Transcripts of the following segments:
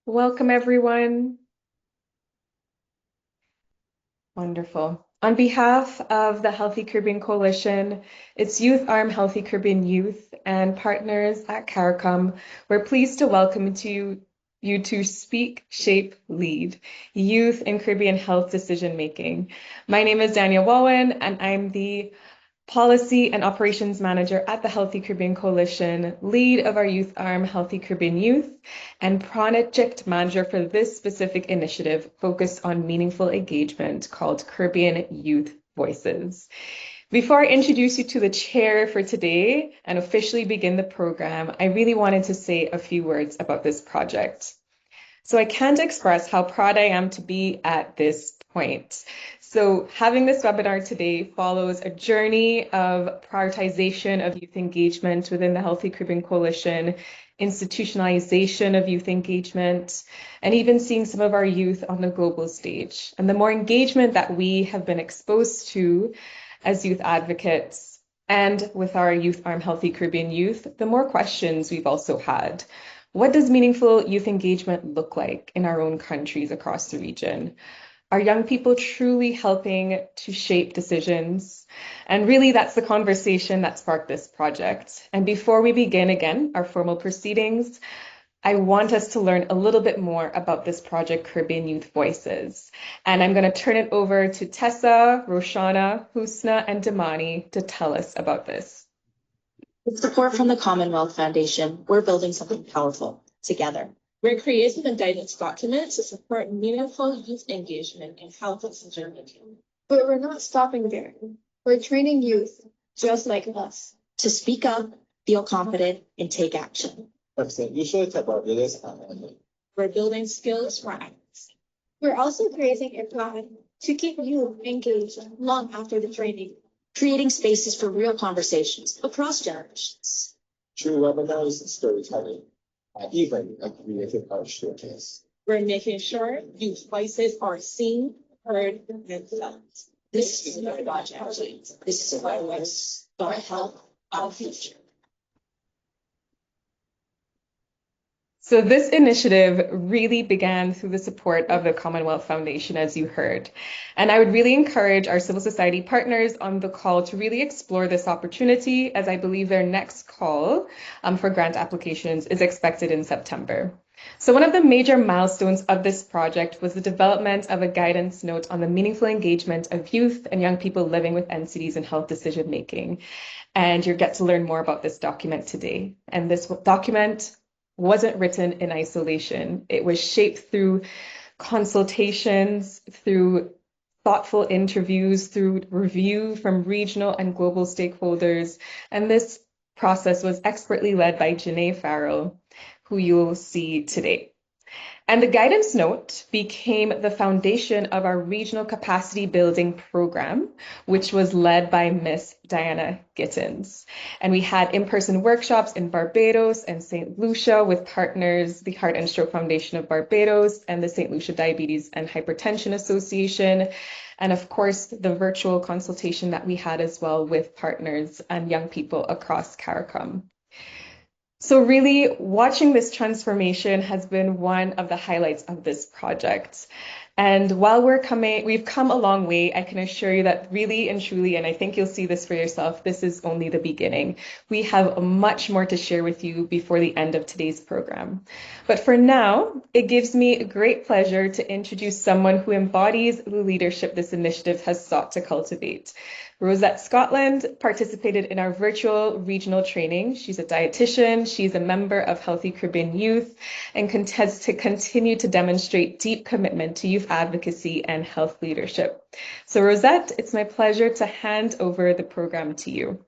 Welcome, everyone. Wonderful. On behalf of the Healthy Caribbean Coalition, its youth arm, Healthy Caribbean Youth, and partners at CARICOM, we're pleased to welcome you to Speak, Shape, Lead, Youth in Caribbean Health Decision Making. My name is Danielle Wallen, and I'm the Policy and Operations Manager at the Healthy Caribbean Coalition, lead of our youth arm, Healthy Caribbean Youth, and project manager for this specific initiative focused on meaningful engagement called Caribbean Youth Voices. Before I introduce you to the chair for today and officially begin the program, I really wanted to say a few words about this project. So I can't express how proud I am to be at this point. So having this webinar today follows a journey of prioritization of youth engagement within the Healthy Caribbean Coalition, institutionalization of youth engagement, and even seeing some of our youth on the global stage. And the more engagement that we have been exposed to as youth advocates and with our youth arm Healthy Caribbean Youth, the more questions we've also had. What does meaningful youth engagement look like in our own countries across the region? Are young people truly helping to shape decisions? And really, that's the conversation that sparked this project. And before we begin again our formal proceedings, I want us to learn a little bit more about this project, Caribbean Youth Voices. And I'm going to turn it over to Tessa, Roshana, Husna, and Damani to tell us about this. With support from the Commonwealth Foundation, we're building something powerful together. We're creating a guidance document to support meaningful youth engagement in health decision making. But we're not stopping there. We're training youth, just like us, to speak up, feel confident, and take action. We're building skills for acts. We're also creating a plan to keep youth engaged long after the training, creating spaces for real conversations across generations. Through webinars and storytelling, even a creative art showcase. We're making sure youth voices are seen, heard, and felt. This is our project. This is our voice, our help, our future. So this initiative really began through the support of the Commonwealth Foundation, as you heard. And I would really encourage our civil society partners on the call to really explore this opportunity, as I believe their next call for grant applications is expected in September. So one of the major milestones of this project was the development of a guidance note on the meaningful engagement of youth and young people living with NCDs in health decision making. And you'll get to learn more about this document today. And this document wasn't written in isolation. It was shaped through consultations, through thoughtful interviews, through review from regional and global stakeholders. And this process was expertly led by Janae Farrell, who you'll see today. And the guidance note became the foundation of our regional capacity building program, which was led by Miss Diana Gittins. And we had in-person workshops in Barbados and St. Lucia with partners, the Heart and Stroke Foundation of Barbados and the St. Lucia Diabetes and Hypertension Association. And of course, the virtual consultation that we had as well with partners and young people across CARICOM. So really, watching this transformation has been one of the highlights of this project. And while we've come a long way, I can assure you that really and truly, and I think you'll see this for yourself, this is only the beginning. We have much more to share with you before the end of today's program. But for now, it gives me great pleasure to introduce someone who embodies the leadership this initiative has sought to cultivate. Rosette Scotland participated in our virtual regional training. She's a dietitian, she's a member of Healthy Caribbean Youth, and has to continue to demonstrate deep commitment to youth advocacy and health leadership. So Rosette, it's my pleasure to hand over the program to you.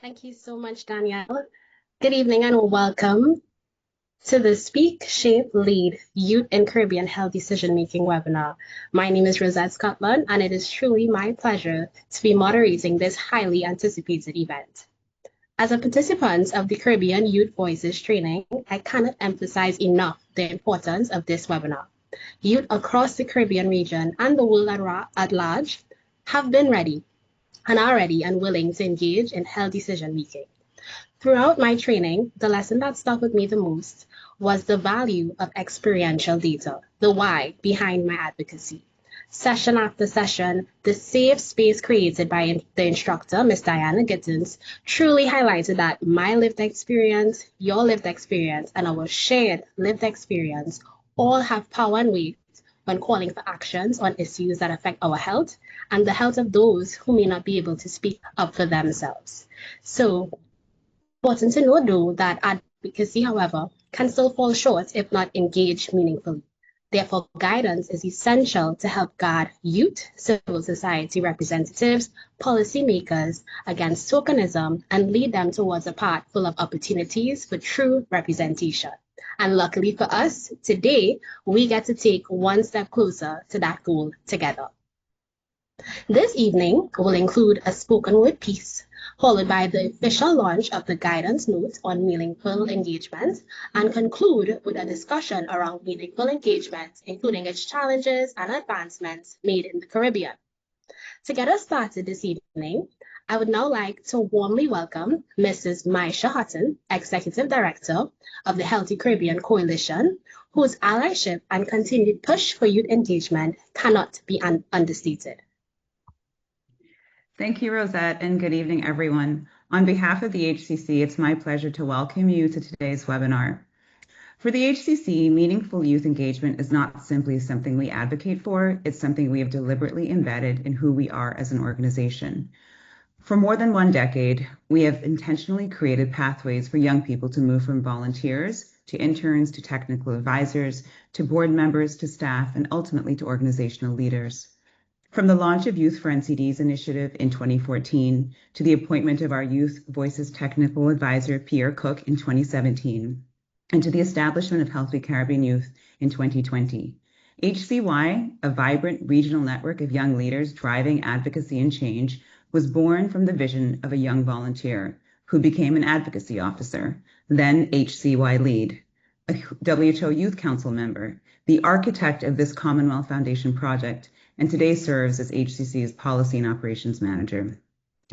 Thank you so much, Danielle. Good evening and welcome to the Speak, Shape, Lead Youth in Caribbean Health Decision Making webinar. My name is Rosette Scotland, and it is truly my pleasure to be moderating this highly anticipated event. As a participant of the Caribbean Youth Voices training, I cannot emphasize enough the importance of this webinar. Youth across the Caribbean region and the world at large have been ready and are ready and willing to engage in health decision making. Throughout my training, the lesson that stuck with me the most was the value of experiential data, the why behind my advocacy. Session after session, the safe space created by the instructor, Ms. Diana Gittins, truly highlighted that my lived experience, your lived experience, and our shared lived experience all have power and weight when calling for actions on issues that affect our health and the health of those who may not be able to speak up for themselves. So, important to know though that advocacy, however, can still fall short if not engaged meaningfully. Therefore, guidance is essential to help guard youth, civil society representatives, policymakers against tokenism and lead them towards a path full of opportunities for true representation. And luckily for us, today we get to take one step closer to that goal together. This evening will include a spoken word piece, followed by the official launch of the guidance notes on meaningful engagement, and conclude with a discussion around meaningful engagement, including its challenges and advancements made in the Caribbean. To get us started this evening, I would now like to warmly welcome Mrs. Maisha Hutton, Executive Director of the Healthy Caribbean Coalition, whose allyship and continued push for youth engagement cannot be understated. Thank you, Rosette, and good evening, everyone. On behalf of the HCC, it's my pleasure to welcome you to today's webinar. For the HCC, meaningful youth engagement is not simply something we advocate for, it's something we have deliberately embedded in who we are as an organization. For more than 1 decade, we have intentionally created pathways for young people to move from volunteers to interns to technical advisors to board members to staff and ultimately to organizational leaders. From the launch of Youth for NCD's initiative in 2014 to the appointment of our Youth Voices Technical Advisor, Pierre Cook, in 2017, and to the establishment of Healthy Caribbean Youth in 2020. HCY, a vibrant regional network of young leaders driving advocacy and change, was born from the vision of a young volunteer who became an advocacy officer, then HCY lead, a WHO Youth Council member, the architect of this Commonwealth Foundation project, and today serves as HCC's Policy and Operations Manager.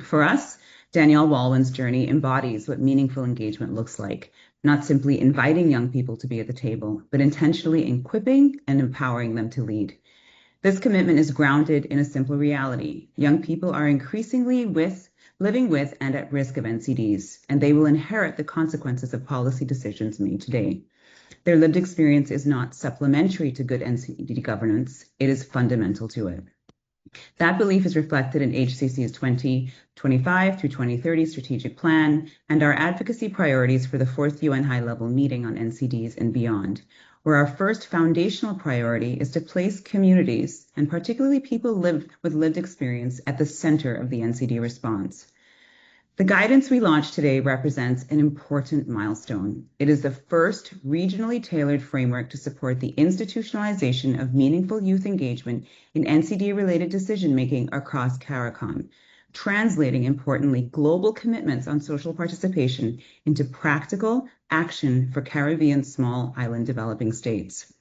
For us, Danielle Walwyn's journey embodies what meaningful engagement looks like, not simply inviting young people to be at the table, but intentionally equipping and empowering them to lead. This commitment is grounded in a simple reality. Young people are increasingly living with and at risk of NCDs, and they will inherit the consequences of policy decisions made today. Their lived experience is not supplementary to good NCD governance, it is fundamental to it. That belief is reflected in HCC's 2025 through 2030 strategic plan and our advocacy priorities for the 4th UN high-level meeting on NCDs and beyond, where our first foundational priority is to place communities, and particularly people with lived experience, at the center of the NCD response. The guidance we launched today represents an important milestone. It is the first regionally tailored framework to support the institutionalization of meaningful youth engagement in NCD-related decision-making across CARICOM, translating, importantly, global commitments on social participation into practical action for Caribbean small island developing states.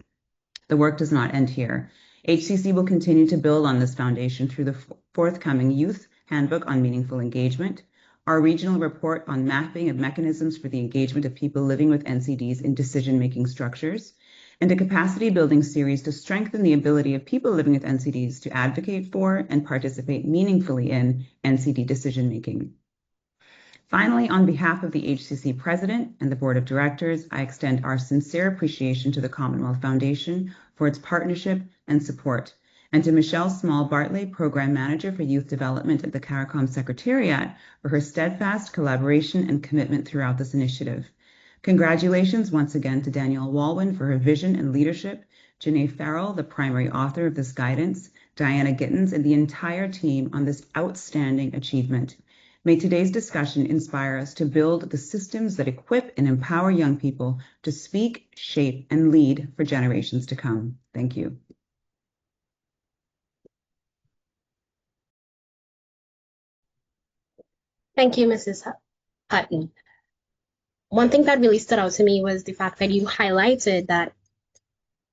The work does not end here. HCC will continue to build on this foundation through the forthcoming Youth Handbook on Meaningful Engagement, our regional report on mapping of mechanisms for the engagement of people living with NCDs in decision-making structures, and a capacity-building series to strengthen the ability of people living with NCDs to advocate for and participate meaningfully in NCD decision-making. Finally, on behalf of the HCC President and the Board of Directors, I extend our sincere appreciation to the Commonwealth Foundation for its partnership and support, and to Michelle Small-Bartley, Program Manager for Youth Development at the CARICOM Secretariat, for her steadfast collaboration and commitment throughout this initiative. Congratulations once again to Danielle Walwyn for her vision and leadership, Janae Farrell, the primary author of this guidance, Diana Gittins, and the entire team on this outstanding achievement. May today's discussion inspire us to build the systems that equip and empower young people to speak, shape, and lead for generations to come. Thank you. Thank you, Mrs. Hutton. One thing that really stood out to me was the fact that you highlighted that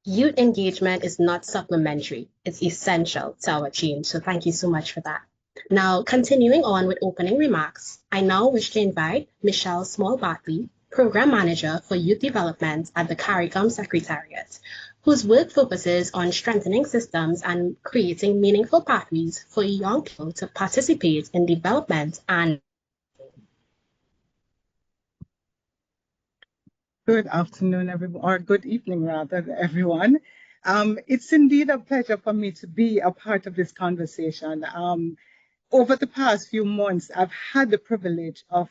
youth engagement is not supplementary, it's essential to our change. So thank you so much for that. Now, continuing on with opening remarks, I now wish to invite Michelle Small-Bartley, Program Manager for Youth Development at the CARICOM Secretariat, whose work focuses on strengthening systems and creating meaningful pathways for young people to participate in development and. Good afternoon, everyone, or good evening, rather, everyone. It's indeed a pleasure for me to be a part of this conversation. Over the past few months, I've had the privilege of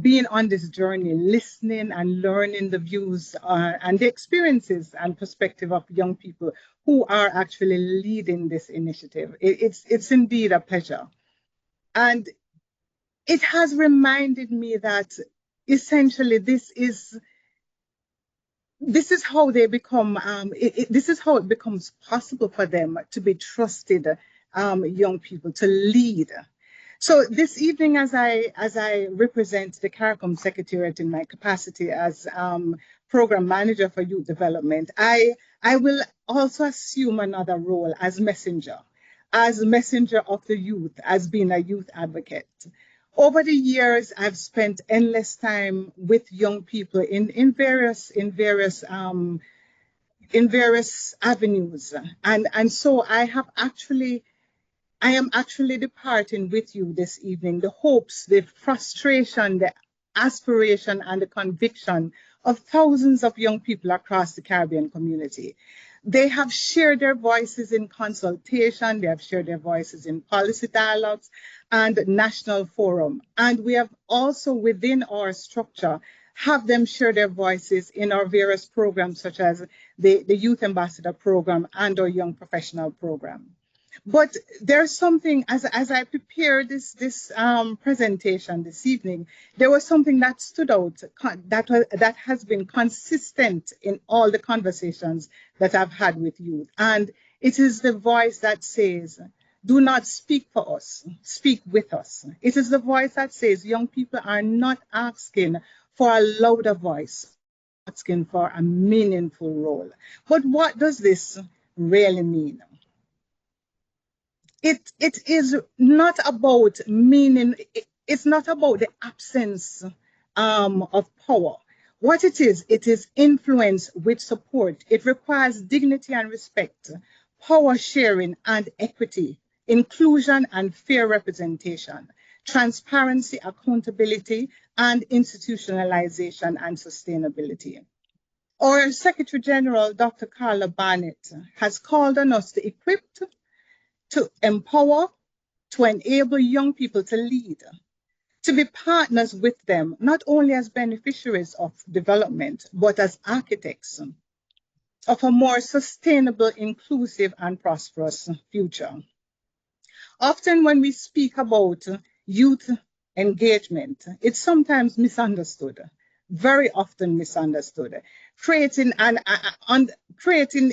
being on this journey, listening and learning the views and the experiences and perspective of young people who are actually leading this initiative. It's indeed a pleasure. And it has reminded me that essentially this is how they become, this is how it becomes possible for them to be trusted young people to lead. So this evening, as I represent the CARICOM Secretariat in my capacity as Program Manager for Youth Development, I will also assume another role as messenger of the youth, as being a youth advocate. Over the years, I've spent endless time with young people in various avenues, and so I am actually departing with you this evening the hopes, the frustration, the aspiration, and the conviction of thousands of young people across the Caribbean community. They have shared their voices in consultation, they have shared their voices in policy dialogues and national forum. And we have also within our structure have them share their voices in our various programs such as the Youth Ambassador Program and our Young Professional Program. But there's something, as I prepared this presentation this evening, there was something that stood out that has been consistent in all the conversations that I've had with youth. And it is the voice that says, do not speak for us, speak with us. It is the voice that says young people are not asking for a louder voice, asking for a meaningful role. But what does this really mean? It is not about meaning, it's not about the absence of power. What it is influence with support. It requires dignity and respect, power sharing and equity, inclusion and fair representation, transparency, accountability, and institutionalization and sustainability. Our Secretary General, Dr. Carla Barnett, has called on us to equip, to empower, to enable young people to lead, to be partners with them, not only as beneficiaries of development, but as architects of a more sustainable, inclusive, and prosperous future. Often when we speak about youth engagement, it's sometimes misunderstood, very often misunderstood. Creating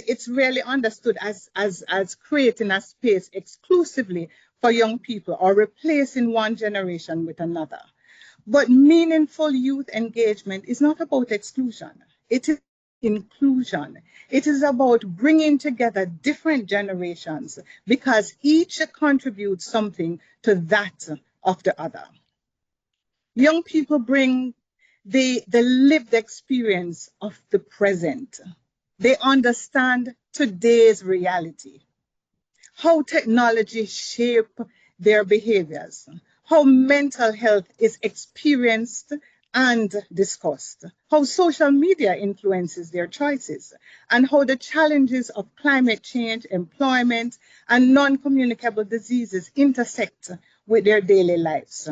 it's really understood as creating a space exclusively for young people or replacing one generation with another. But meaningful youth engagement is not about exclusion. It is inclusion. It is about bringing together different generations because each contributes something to that of the other. Young people bring the lived experience of the present. They understand today's reality, how technology shape their behaviors, how mental health is experienced and discussed, how social media influences their choices, and how the challenges of climate change, employment, and non-communicable diseases intersect with their daily lives.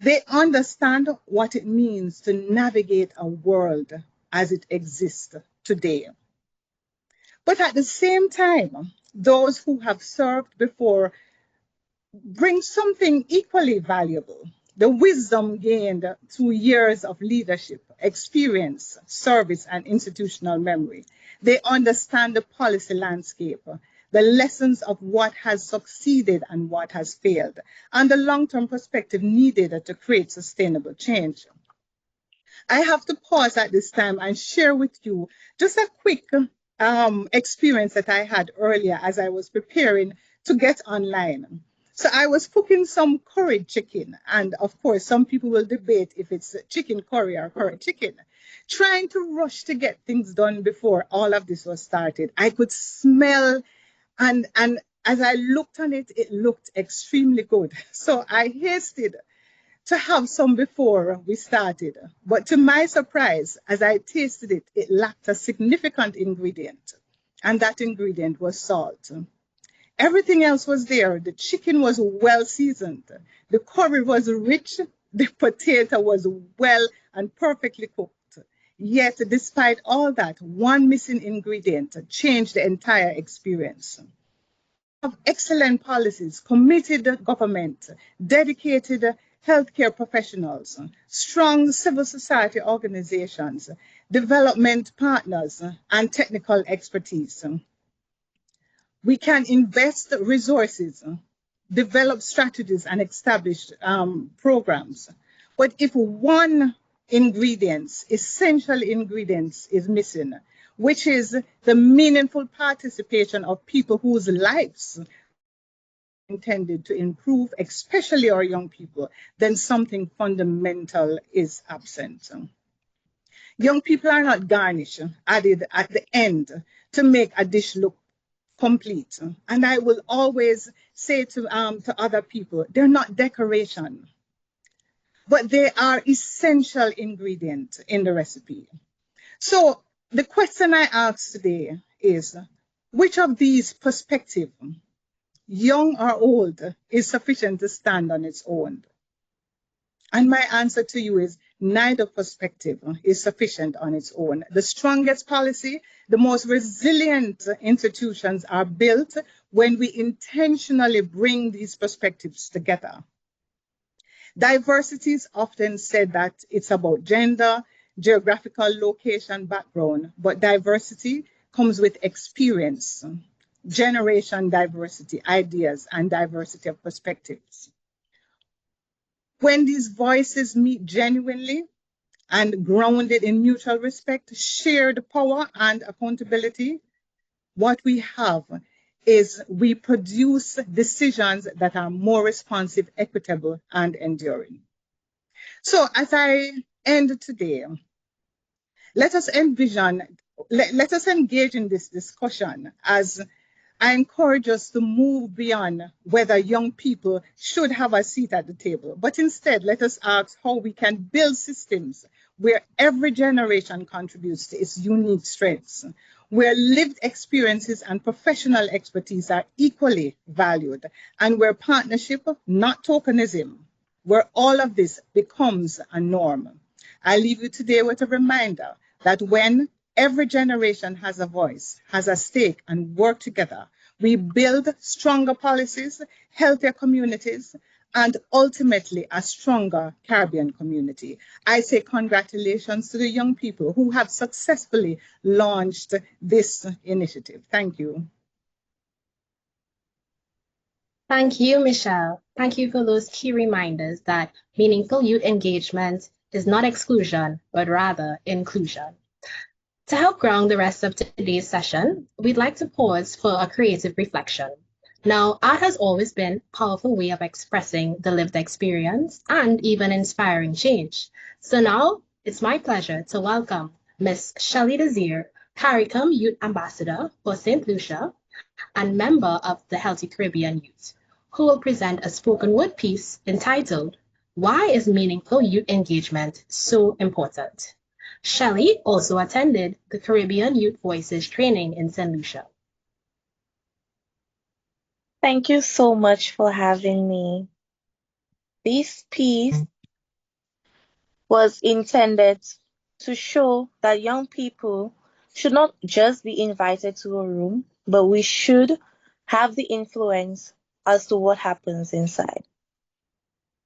They understand what it means to navigate a world as it exists today. But at the same time, those who have served before bring something equally valuable, the wisdom gained through years of leadership, experience, service, and institutional memory. They understand the policy landscape, the lessons of what has succeeded and what has failed, and the long-term perspective needed to create sustainable change. I have to pause at this time and share with you just a quick experience that I had earlier as I was preparing to get online. So I was cooking some curried chicken. And of course, some people will debate if it's chicken curry or curry chicken. Trying to rush to get things done before all of this was started. I could smell and as I looked on it, it looked extremely good. So I hasted to have some before we started. But to my surprise, as I tasted it, it lacked a significant ingredient. And that ingredient was salt. Everything else was there. The chicken was well seasoned. The curry was rich. The potato was well and perfectly cooked. Yet, despite all that, one missing ingredient changed the entire experience. Of excellent policies, committed government, dedicated healthcare professionals, strong civil society organizations, development partners, and technical expertise. We can invest resources, develop strategies, and establish programs. But if one essential ingredients is missing, which is the meaningful participation of people whose lives intended to improve, especially our young people, then something fundamental is absent. Young people are not garnished, added at the end to make a dish look complete. And I will always say to other people, they're not decoration, but they are essential ingredient in the recipe. So the question I ask today is, which of these perspectives, young or old, is sufficient to stand on its own? And my answer to you is neither perspective is sufficient on its own. The strongest policy, the most resilient institutions are built when we intentionally bring these perspectives together. Diversity is often said that it's about gender, geographical location, background, but diversity comes with experience, generation diversity, ideas, and diversity of perspectives. When these voices meet genuinely and grounded in mutual respect, shared power, and accountability, what we have is we produce decisions that are more responsive, equitable, and enduring. So as I end today, let us let us engage in this discussion as I encourage us to move beyond whether young people should have a seat at the table, but instead let us ask how we can build systems where every generation contributes to its unique strengths, where lived experiences and professional expertise are equally valued, and where partnership, not tokenism, where all of this becomes a norm. I leave you today with a reminder that when every generation has a voice, has a stake, and work together, we build stronger policies, healthier communities, and ultimately a stronger Caribbean community. I say congratulations to the young people who have successfully launched this initiative. Thank you. Thank you, Michelle. Thank you for those key reminders that meaningful youth engagement is not exclusion, but rather inclusion. To help ground the rest of today's session, we'd like to pause for a creative reflection. Now, art has always been a powerful way of expressing the lived experience and even inspiring change. So now, it's my pleasure to welcome Miss Shelley Desir, CARICOM Youth Ambassador for St. Lucia and member of the Healthy Caribbean Youth, who will present a spoken word piece entitled, Why is Meaningful Youth Engagement So Important? Shelley also attended the Caribbean Youth Voices training in St. Lucia. Thank you so much for having me. This piece was intended to show that young people should not just be invited to a room, but we should have the influence as to what happens inside.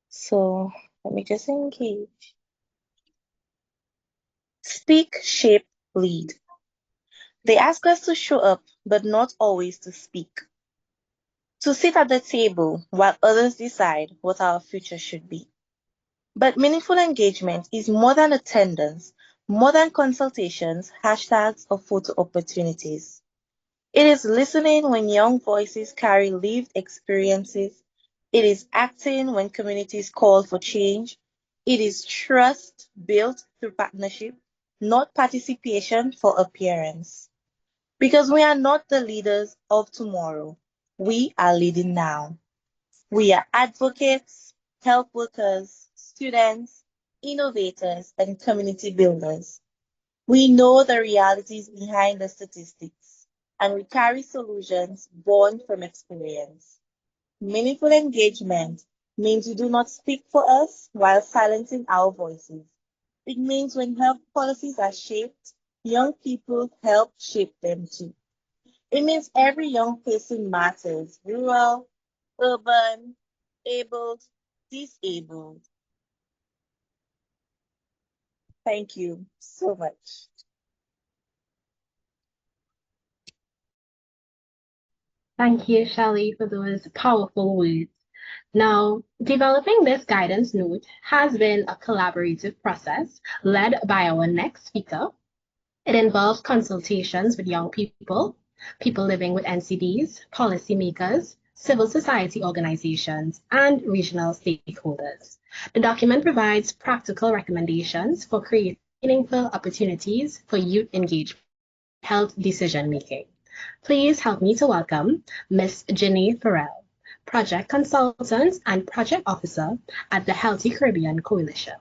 So let me just engage. Speak, shape, lead. They ask us to show up, but not always to speak. To sit at the table while others decide what our future should be. But meaningful engagement is more than attendance, more than consultations, hashtags, or photo opportunities. It is listening when young voices carry lived experiences, It is acting when communities call for change. It is trust built through partnership, not participation for appearance. Because we are not the leaders of tomorrow, we are leading now. We are advocates, health workers, students, innovators, and community builders. We know the realities behind the statistics, and we carry solutions born from experience. Meaningful engagement means you do not speak for us while silencing our voices. It means when health policies are shaped, young people help shape them too. It means every young person matters, rural, urban, abled, disabled. Thank you so much. Thank you, Shelley, for those powerful words. Now, developing this guidance note has been a collaborative process led by our next speaker. It involves consultations with young people, people living with NCDs, policymakers, civil society organizations, and regional stakeholders. The document provides practical recommendations for creating meaningful opportunities for youth engagement, health decision making. Please help me to welcome Ms. Jenny Farrell, Project Consultant and Project Officer at the Healthy Caribbean Coalition.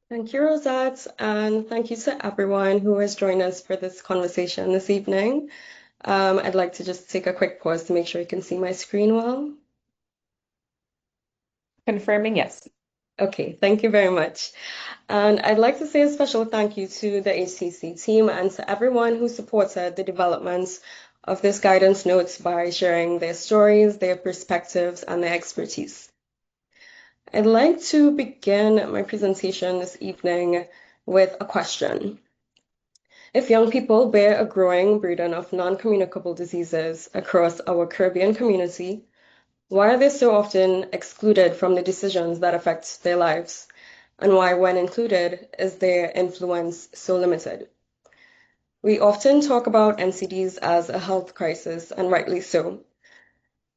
Thank you, Rosette, and thank you to everyone who has joined us for this conversation this evening. I'd like to just take a quick pause to make sure you can see my screen well. Confirming yes. Okay, thank you very much. And I'd like to say a special thank you to the HCC team and to everyone who supported the development of this guidance notes by sharing their stories, their perspectives, and their expertise. I'd like to begin my presentation this evening with a question. If young people bear a growing burden of non-communicable diseases across our Caribbean community, why are they so often excluded from the decisions that affect their lives? And why, when included, is their influence so limited? We often talk about NCDs as a health crisis, and rightly so.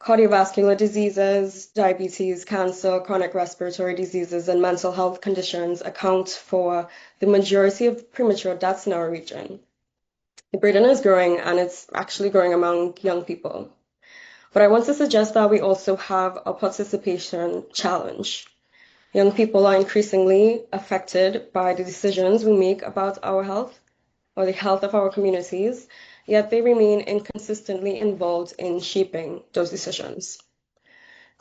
Cardiovascular diseases, diabetes, cancer, chronic respiratory diseases, and mental health conditions account for the majority of premature deaths in our region. The burden is growing, and it's actually growing among young people. But I want to suggest that we also have a participation challenge. Young people are increasingly affected by the decisions we make about our health or the health of our communities, yet they remain inconsistently involved in shaping those decisions.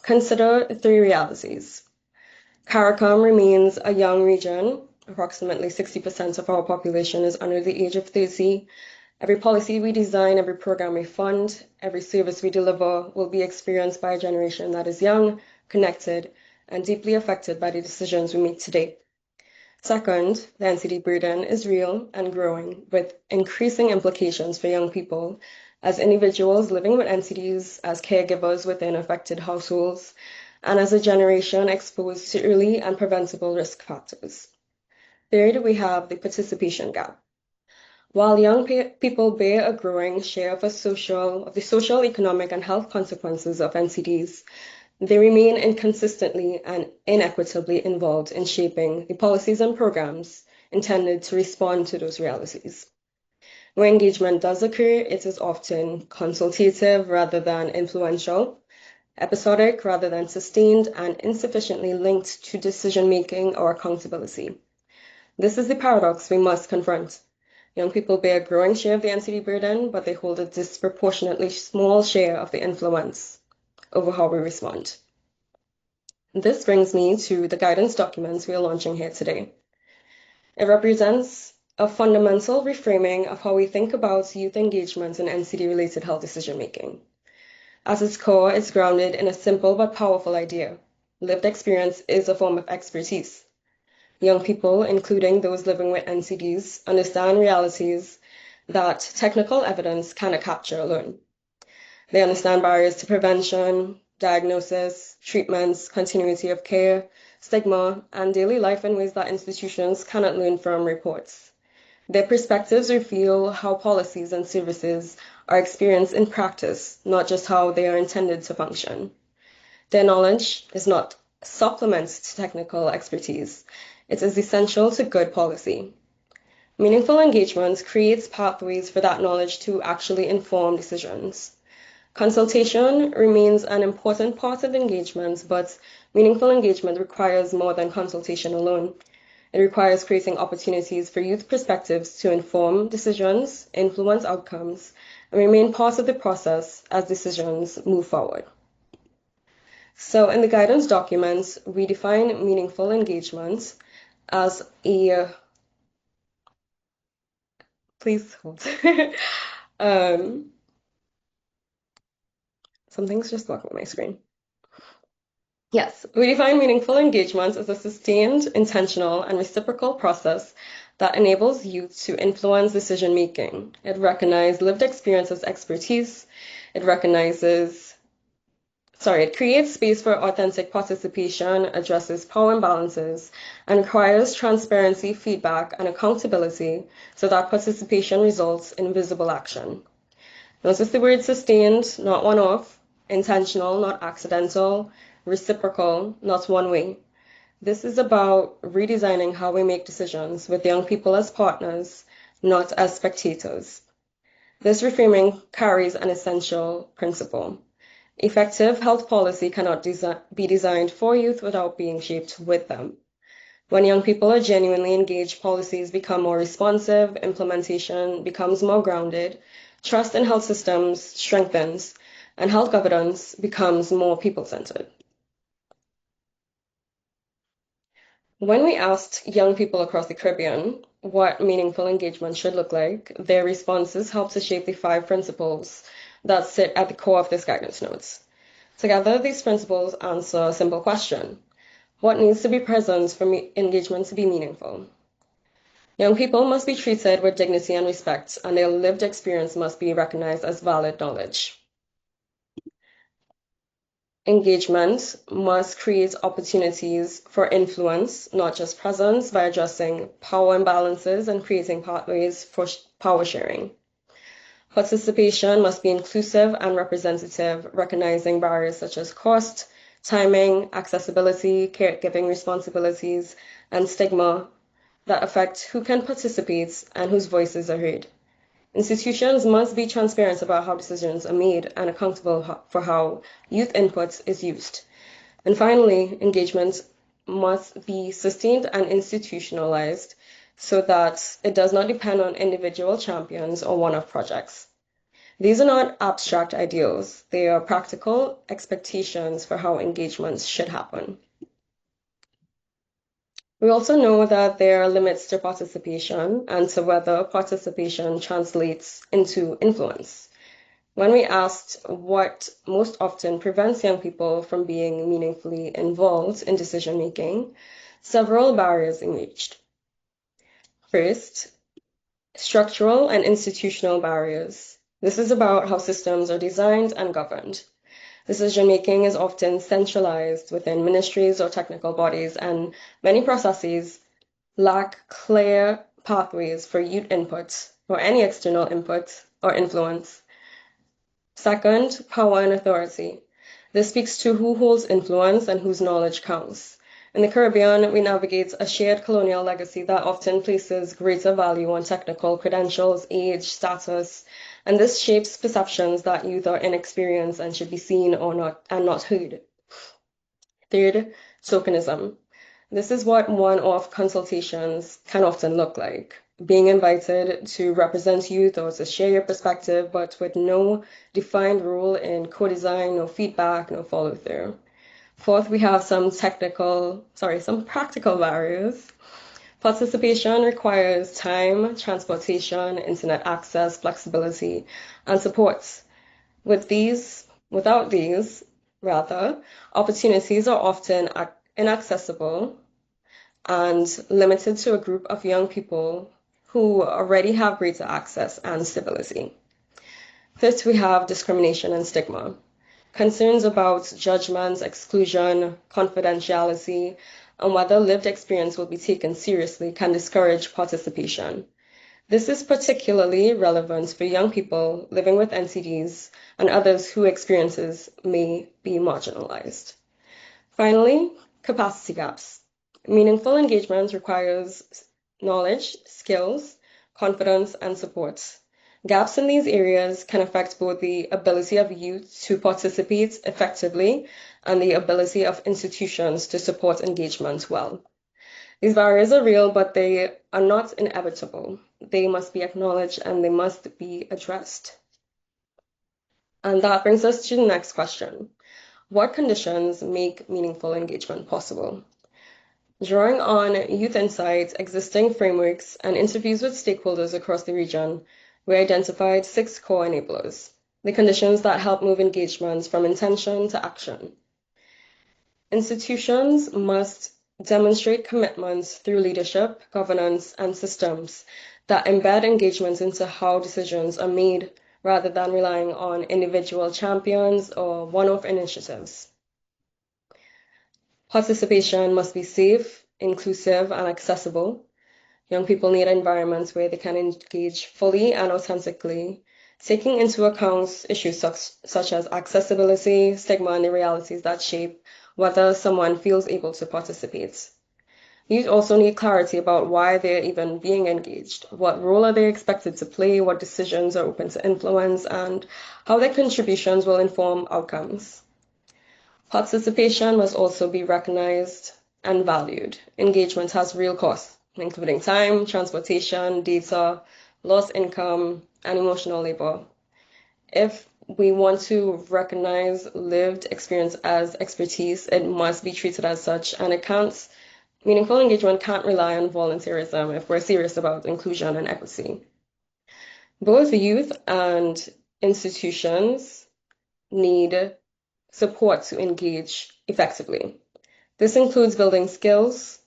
Consider three realities. CARICOM remains a young region. Approximately 60% of our population is under the age of 30. Every policy we design, every program we fund, every service we deliver will be experienced by a generation that is young, connected, and deeply affected by the decisions we make today. Second, the NCD burden is real and growing, with increasing implications for young people as individuals living with NCDs, as caregivers within affected households, and as a generation exposed to early and preventable risk factors. Third, we have the participation gap. While young people bear a growing share of the social, economic, and health consequences of NCDs, they remain inconsistently and inequitably involved in shaping the policies and programs intended to respond to those realities. Where engagement does occur, it is often consultative rather than influential, episodic rather than sustained, and insufficiently linked to decision-making or accountability. This is the paradox we must confront. Young people bear a growing share of the NCD burden, but they hold a disproportionately small share of the influence over how we respond. This brings me to the guidance documents we are launching here today. It represents a fundamental reframing of how we think about youth engagement in NCD-related health decision-making. At its core, it's grounded in a simple but powerful idea. Lived experience is a form of expertise. Young people, including those living with NCDs, understand realities that technical evidence cannot capture alone. They understand barriers to prevention, diagnosis, treatments, continuity of care, stigma, and daily life in ways that institutions cannot learn from reports. Their perspectives reveal how policies and services are experienced in practice, not just how they are intended to function. Their knowledge is not supplements to technical expertise. It is essential to good policy. Meaningful engagement creates pathways for that knowledge to actually inform decisions. Consultation remains an important part of engagement, but meaningful engagement requires more than consultation alone. It requires creating opportunities for youth perspectives to inform decisions, influence outcomes, and remain part of the process as decisions move forward. So, in the guidance documents, we define meaningful engagement as a please hold. Something's just blocking my screen. Yes, we define meaningful engagement as a sustained, intentional, and reciprocal process that enables youth to influence decision making. It recognizes lived experience as expertise. It creates space for authentic participation, addresses power imbalances, and requires transparency, feedback, and accountability so that participation results in visible action. Notice the word sustained, not one-off, intentional, not accidental, reciprocal, not one way. This is about redesigning how we make decisions with young people as partners, not as spectators. This reframing carries an essential principle. Effective health policy cannot be designed for youth without being shaped with them. When young people are genuinely engaged, policies become more responsive, implementation becomes more grounded, trust in health systems strengthens, and health governance becomes more people-centered. When we asked young people across the Caribbean what meaningful engagement should look like, their responses helped to shape the 5 principles that sit at the core of this guidance notes. Together, these principles answer a simple question. What needs to be present for engagement to be meaningful? Young people must be treated with dignity and respect, and their lived experience must be recognized as valid knowledge. Engagement must create opportunities for influence, not just presence, by addressing power imbalances and creating pathways for power sharing. Participation must be inclusive and representative, recognizing barriers such as cost, timing, accessibility, caregiving responsibilities, and stigma that affect who can participate and whose voices are heard. Institutions must be transparent about how decisions are made and accountable for how youth input is used. And finally, engagement must be sustained and institutionalized so that it does not depend on individual champions or one-off projects. These are not abstract ideals, they are practical expectations for how engagements should happen. We also know that there are limits to participation and to whether participation translates into influence. When we asked what most often prevents young people from being meaningfully involved in decision making, several barriers emerged. First, structural and institutional barriers. This is about how systems are designed and governed. Decision making is often centralized within ministries or technical bodies, and many processes lack clear pathways for youth input or any external input or influence. Second, power and authority. This speaks to who holds influence and whose knowledge counts. In the Caribbean, we navigate a shared colonial legacy that often places greater value on technical credentials, age, status, and this shapes perceptions that youth are inexperienced and should be seen or not heard. Third, tokenism. This is what one-off consultations can often look like. Being invited to represent youth or to share your perspective, but with no defined role in co-design, no feedback, no follow-through. Fourth, we have some practical barriers. Participation requires time, transportation, internet access, flexibility, and support. Without these, opportunities are often inaccessible and limited to a group of young people who already have greater access and stability. Fifth, we have discrimination and stigma. Concerns about judgment, exclusion, confidentiality, and whether lived experience will be taken seriously can discourage participation. This is particularly relevant for young people living with NCDs and others whose experiences may be marginalized. Finally, capacity gaps. Meaningful engagement requires knowledge, skills, confidence, and support. Gaps in these areas can affect both the ability of youth to participate effectively and the ability of institutions to support engagement well. These barriers are real, but they are not inevitable. They must be acknowledged and they must be addressed. And that brings us to the next question. What conditions make meaningful engagement possible? Drawing on youth insights, existing frameworks, and interviews with stakeholders across the region, we identified 6 core enablers, the conditions that help move engagements from intention to action. Institutions must demonstrate commitments through leadership, governance, and systems that embed engagement into how decisions are made rather than relying on individual champions or one-off initiatives. Participation must be safe, inclusive, and accessible. Young people need environments where they can engage fully and authentically, taking into account issues such as accessibility, stigma, and the realities that shape whether someone feels able to participate. Youth also need clarity about why they're even being engaged. What role are they expected to play? What decisions are open to influence? And how their contributions will inform outcomes. Participation must also be recognized and valued. Engagement has real costs, including time, transportation, data, lost income, and emotional labor. If we want to recognize lived experience as expertise, it must be treated as such, and meaningful engagement can't rely on volunteerism if we're serious about inclusion and equity. Both youth and institutions need support to engage effectively. This includes building skills,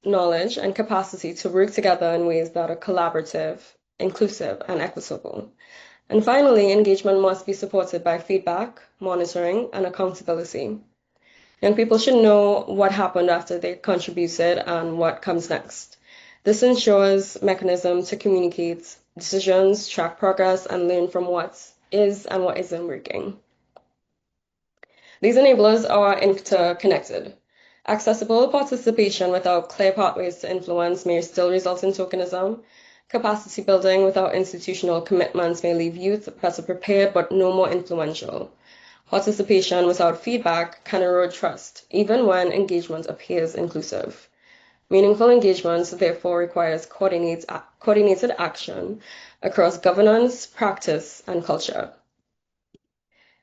knowledge, and capacity to work together in ways that are collaborative, inclusive, and equitable. And finally, engagement must be supported by feedback, monitoring, and accountability. Young people should know what happened after they contributed and what comes next. This ensures mechanism to communicate decisions, track progress, and learn from what is and what isn't working. These enablers are interconnected. Accessible participation without clear pathways to influence may still result in tokenism. Capacity building without institutional commitments may leave youth better prepared but no more influential. Participation without feedback can erode trust, even when engagement appears inclusive. Meaningful engagement therefore requires coordinated action across governance, practice, and culture.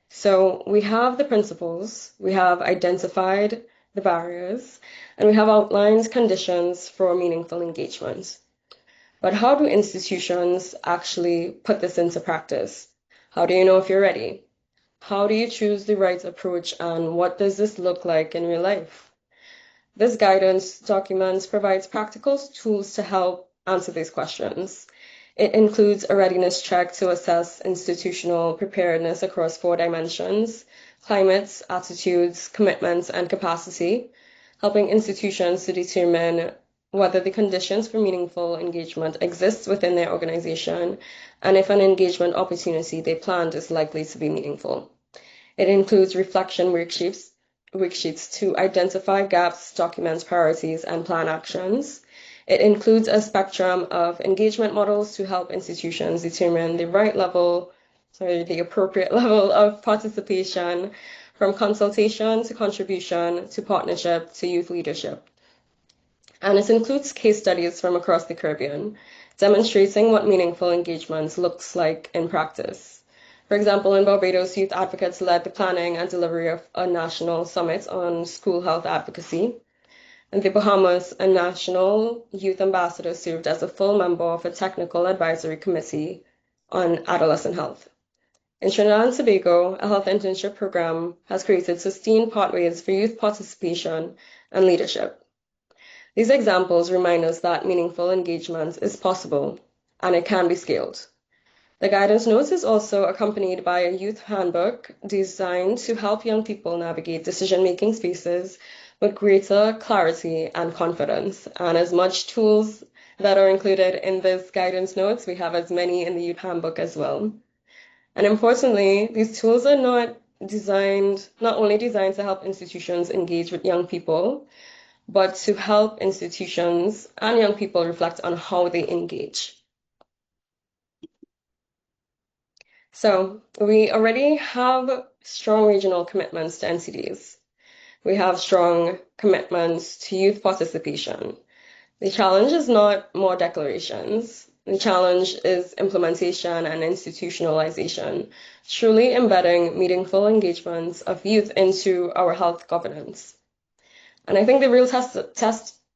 So we have the principles, we have identified the barriers, and we have outlined conditions for meaningful engagement. But how do institutions actually put this into practice? How do you know if you're ready? How do you choose the right approach, and what does this look like in real life? This guidance document provides practical tools to help answer these questions. It includes a readiness check to assess institutional preparedness across 4 dimensions: climate, attitudes, commitments, and capacity, helping institutions to determine whether the conditions for meaningful engagement exist within their organization and if an engagement opportunity they planned is likely to be meaningful. It includes reflection worksheets to identify gaps, document priorities, and plan actions. It includes a spectrum of engagement models to help institutions determine the appropriate level of participation, from consultation to contribution to partnership to youth leadership. And it includes case studies from across the Caribbean, demonstrating what meaningful engagement looks like in practice. For example, in Barbados, youth advocates led the planning and delivery of a national summit on school health advocacy. In the Bahamas, a national youth ambassador served as a full member of a technical advisory committee on adolescent health. In Trinidad and Tobago, a health internship program has created sustained pathways for youth participation and leadership. These examples remind us that meaningful engagement is possible and it can be scaled. The guidance notes is also accompanied by a youth handbook designed to help young people navigate decision-making spaces with greater clarity and confidence. And as much tools that are included in this guidance notes. We have as many in the youth handbook as well. And importantly, these tools are not only designed to help institutions engage with young people, but to help institutions and young people reflect on how they engage. So we already have strong regional commitments to NCDs. We have strong commitments to youth participation. The challenge is not more declarations. The challenge is implementation and institutionalization, truly embedding meaningful engagements of youth into our health governance. And I think the real test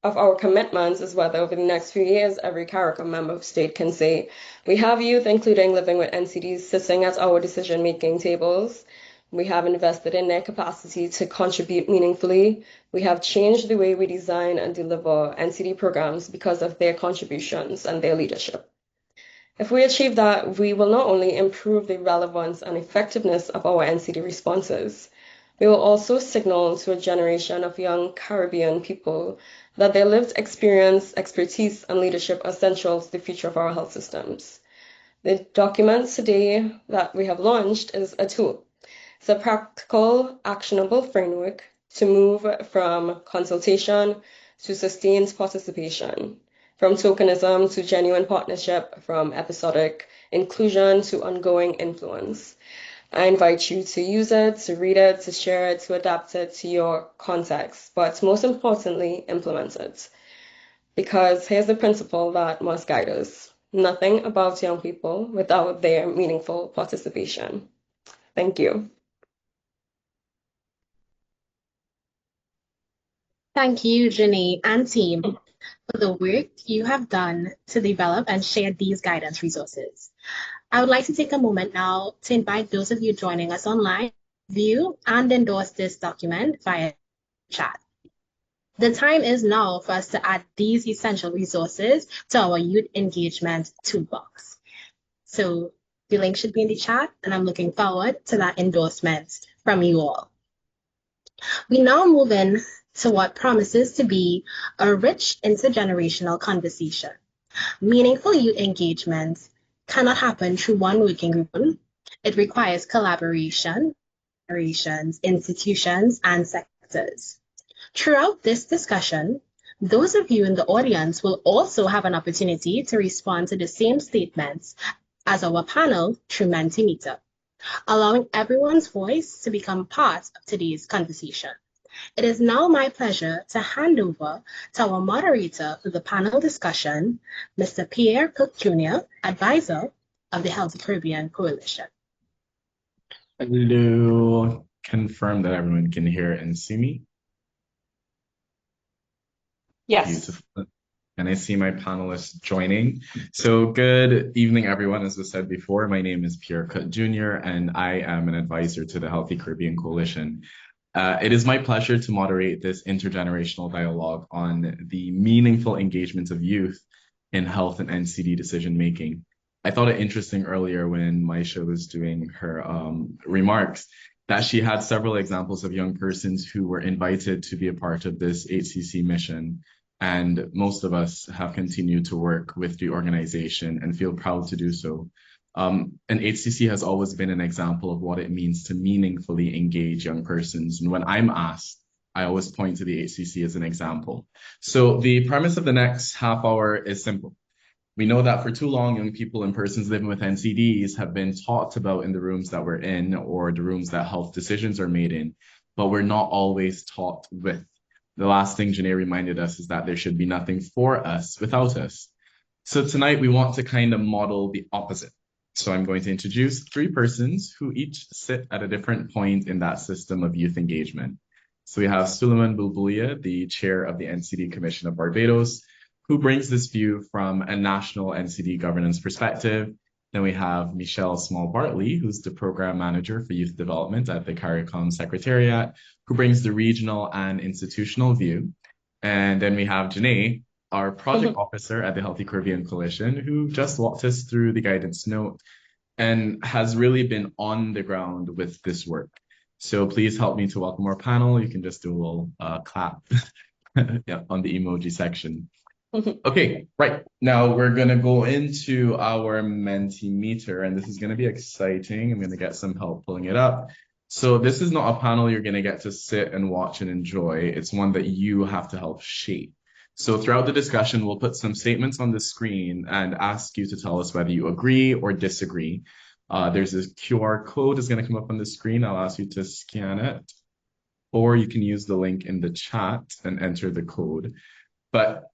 of our commitments is whether over the next few years, every CARICOM member state can say, we have youth, including living with NCDs, sitting at our decision-making tables. We have invested in their capacity to contribute meaningfully. We have changed the way we design and deliver NCD programs because of their contributions and their leadership. If we achieve that, we will not only improve the relevance and effectiveness of our NCD responses, we will also signal to a generation of young Caribbean people that their lived experience, expertise, and leadership are central to the future of our health systems. The document today that we have launched is a tool. It's a practical, actionable framework to move from consultation to sustained participation, from tokenism to genuine partnership, from episodic inclusion to ongoing influence. I invite you to use it, to read it, to share it, to adapt it to your context, but most importantly, implement it. Because here's the principle that must guide us. Nothing about young people without their meaningful participation. Thank you. Thank you, Janae and team, for the work you have done to develop and share these guidance resources. I would like to take a moment now to invite those of you joining us online to view and endorse this document via chat. The time is now for us to add these essential resources to our youth engagement toolbox. So the link should be in the chat, and I'm looking forward to that endorsement from you all. We now move in to what promises to be a rich intergenerational conversation. Meaningful youth engagement cannot happen through one working group. It requires collaboration, institutions, and sectors. Throughout this discussion, those of you in the audience will also have an opportunity to respond to the same statements as our panel through Mentimeter, allowing everyone's voice to become part of today's conversation. It is now my pleasure to hand over to our moderator for the panel discussion, Mr. Pierre Cook Jr., advisor of the Healthy Caribbean Coalition. Hello. Confirm that everyone can hear and see me. Yes. Beautiful. And I see my panelists joining. So good evening, everyone. As was said before, my name is Pierre Cook Jr., and I am an advisor to the Healthy Caribbean Coalition. It is my pleasure to moderate this intergenerational dialogue on the meaningful engagement of youth in health and NCD decision-making. I thought it interesting earlier when Maisha was doing her remarks that she had several examples of young persons who were invited to be a part of this HCC mission. And most of us have continued to work with the organization and feel proud to do so. And HCC has always been an example of what it means to meaningfully engage young persons. And when I'm asked, I always point to the HCC as an example. So the premise of the next half hour is simple. We know that for too long, young people and persons living with NCDs have been taught about in the rooms that we're in or the rooms that health decisions are made in, but we're not always taught with. The last thing Janae reminded us is that there should be nothing for us without us. So tonight we want to kind of model the opposite. So I'm going to introduce three persons who each sit at a different point in that system of youth engagement. So we have Suleiman Bulbulia, the chair of the NCD Commission of Barbados, who brings this view from a national NCD governance perspective. Then we have Michelle Small-Bartley, who's the program manager for youth development at the CARICOM Secretariat, who brings the regional and institutional view. And then we have Janae, our project officer at the Healthy Caribbean Coalition, who just walked us through the guidance note and has really been on the ground with this work. So please help me to welcome our panel. You can just do a little clap yeah, on the emoji section. Okay, right. Now we're gonna go into our Mentimeter, and this is gonna be exciting. I'm gonna get some help pulling it up. So this is not a panel you're gonna get to sit and watch and enjoy. It's one that you have to help shape. So throughout the discussion, we'll put some statements on the screen and ask you to tell us whether you agree or disagree. There's a QR code that's gonna come up on the screen. I'll ask you to scan it, or you can use the link in the chat and enter the code. But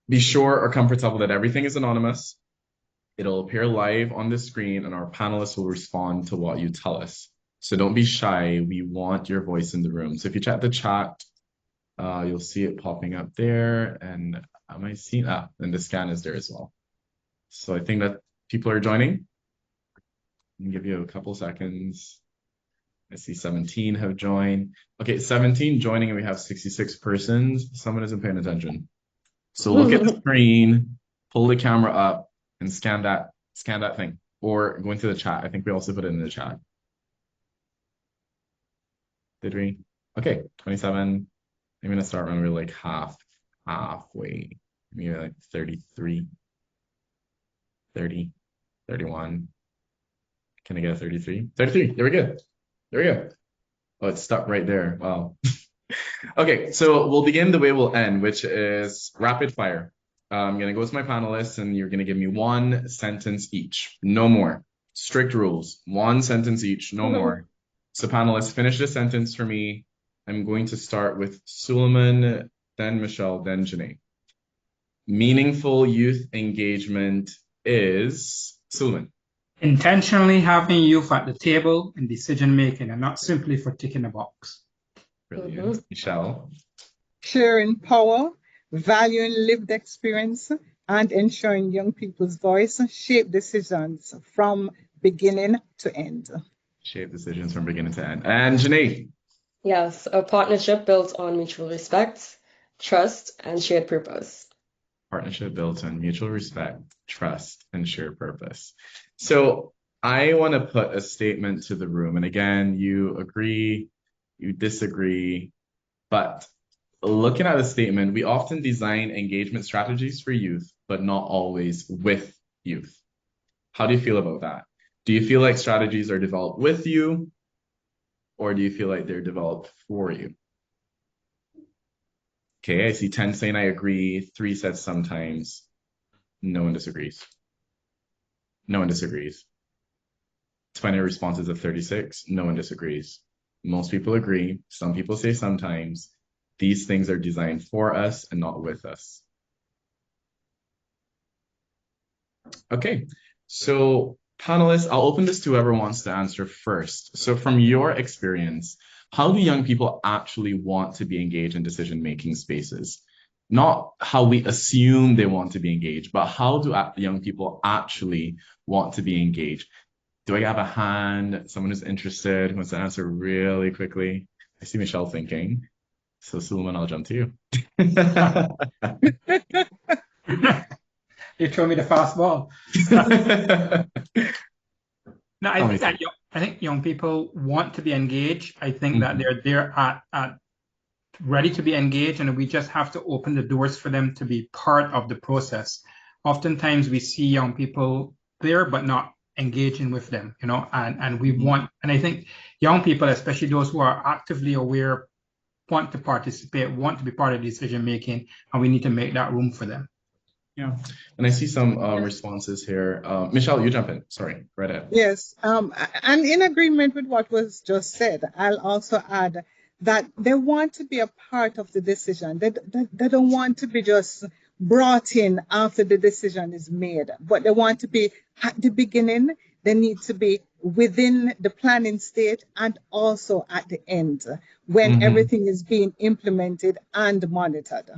be sure or comfortable that everything is anonymous. It'll appear live on the screen and our panelists will respond to what you tell us. So don't be shy. We want your voice in the room. So if you check the chat, you'll see it popping up there. And am I seeing? And the scan is there as well. So I think that people are joining. I'll give you a couple seconds. I see 17 have joined. Okay, 17 joining and we have 66 persons. Someone isn't paying attention. So look at the screen, pull the camera up, and scan that thing. Or go into the chat. I think we also put it in the chat. Did we? Okay, 27. I'm gonna start when we're like halfway. Maybe like 33, 30, 31. Can I get a 33? 33, there we go. There we go. Oh, it's stuck right there. Wow. Okay, so we'll begin the way we'll end, which is rapid fire. I'm going to go with my panelists and you're going to give me one sentence each, no more. Strict rules, one sentence each, no more. So panelists, finish the sentence for me. I'm going to start with Suleiman, then Michelle, then Janae. Meaningful youth engagement is, Suleiman. Intentionally having youth at the table in decision making and not simply for ticking a box. Brilliant. Michelle. Sharing power, valuing lived experience, and ensuring young people's voice shape decisions from beginning to end. Shape decisions from beginning to end. And Janae. Yes, a partnership built on mutual respect, trust, and shared purpose. Partnership built on mutual respect, trust, and shared purpose. So I want to put a statement to the room. And again, you agree, you disagree, but looking at the statement, we often design engagement strategies for youth, but not always with youth. How do you feel about that? Do you feel like strategies are developed with you, or do you feel like they're developed for you? Okay, I see 10 saying I agree, 3 said sometimes. No one disagrees. No one disagrees. 20 responses of 36. No one disagrees. Most people agree. Some people say sometimes. These things are designed for us and not with us. Okay, so panelists, I'll open this to whoever wants to answer first. So from your experience, how do young people actually want to be engaged in decision-making spaces? Not how we assume they want to be engaged, but how do young people actually want to be engaged? Do I have a hand? Someone who's interested, who wants to answer really quickly? I see Michelle thinking. So Suleiman, I'll jump to you. You throw me the fastball. No, I think young people want to be engaged. I think that they're there at ready to be engaged, and we just have to open the doors for them to be part of the process. Oftentimes we see young people there, but not engaging with them, and we want, and I think young people, especially those who are actively aware, want to participate, want to be part of decision making, and we need to make that room for them. Yeah, and I see some responses here. Michelle, you jump in. Sorry, right ahead. Yes, and in agreement with what was just said, I'll also add that they want to be a part of the decision. They don't want to be just brought in after the decision is made, but they want to be at the beginning. They need to be within the planning stage and also at the end when everything is being implemented and monitored.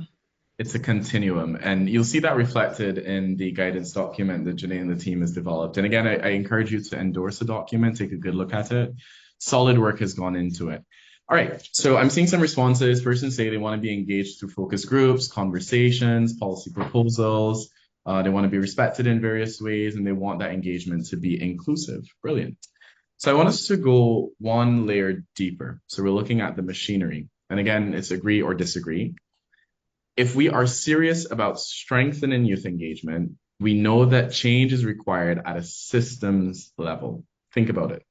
It's a continuum, and you'll see that reflected in the guidance document that Janae and the team has developed. And again, I encourage you to endorse the document, take a good look at it. Solid work has gone into it. All right, so I'm seeing some responses. Persons say they want to be engaged through focus groups, conversations, policy proposals. They want to be respected in various ways, and they want that engagement to be inclusive. Brilliant. So I want us to go one layer deeper. So we're looking at the machinery. And again, it's agree or disagree. If we are serious about strengthening youth engagement, we know that change is required at a systems level. Think about it.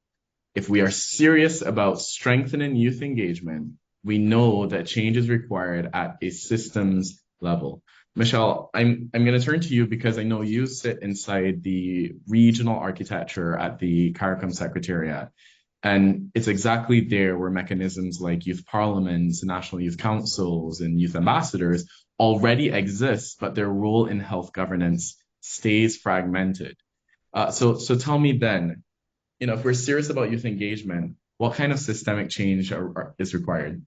If we are serious about strengthening youth engagement, we know that change is required at a systems level. Michelle, I'm going to turn to you because I know you sit inside the regional architecture at the CARICOM Secretariat. And it's exactly there where mechanisms like youth parliaments, national youth councils, and youth ambassadors already exist, but their role in health governance stays fragmented. So tell me then, if we're serious about youth engagement, what kind of systemic change is required?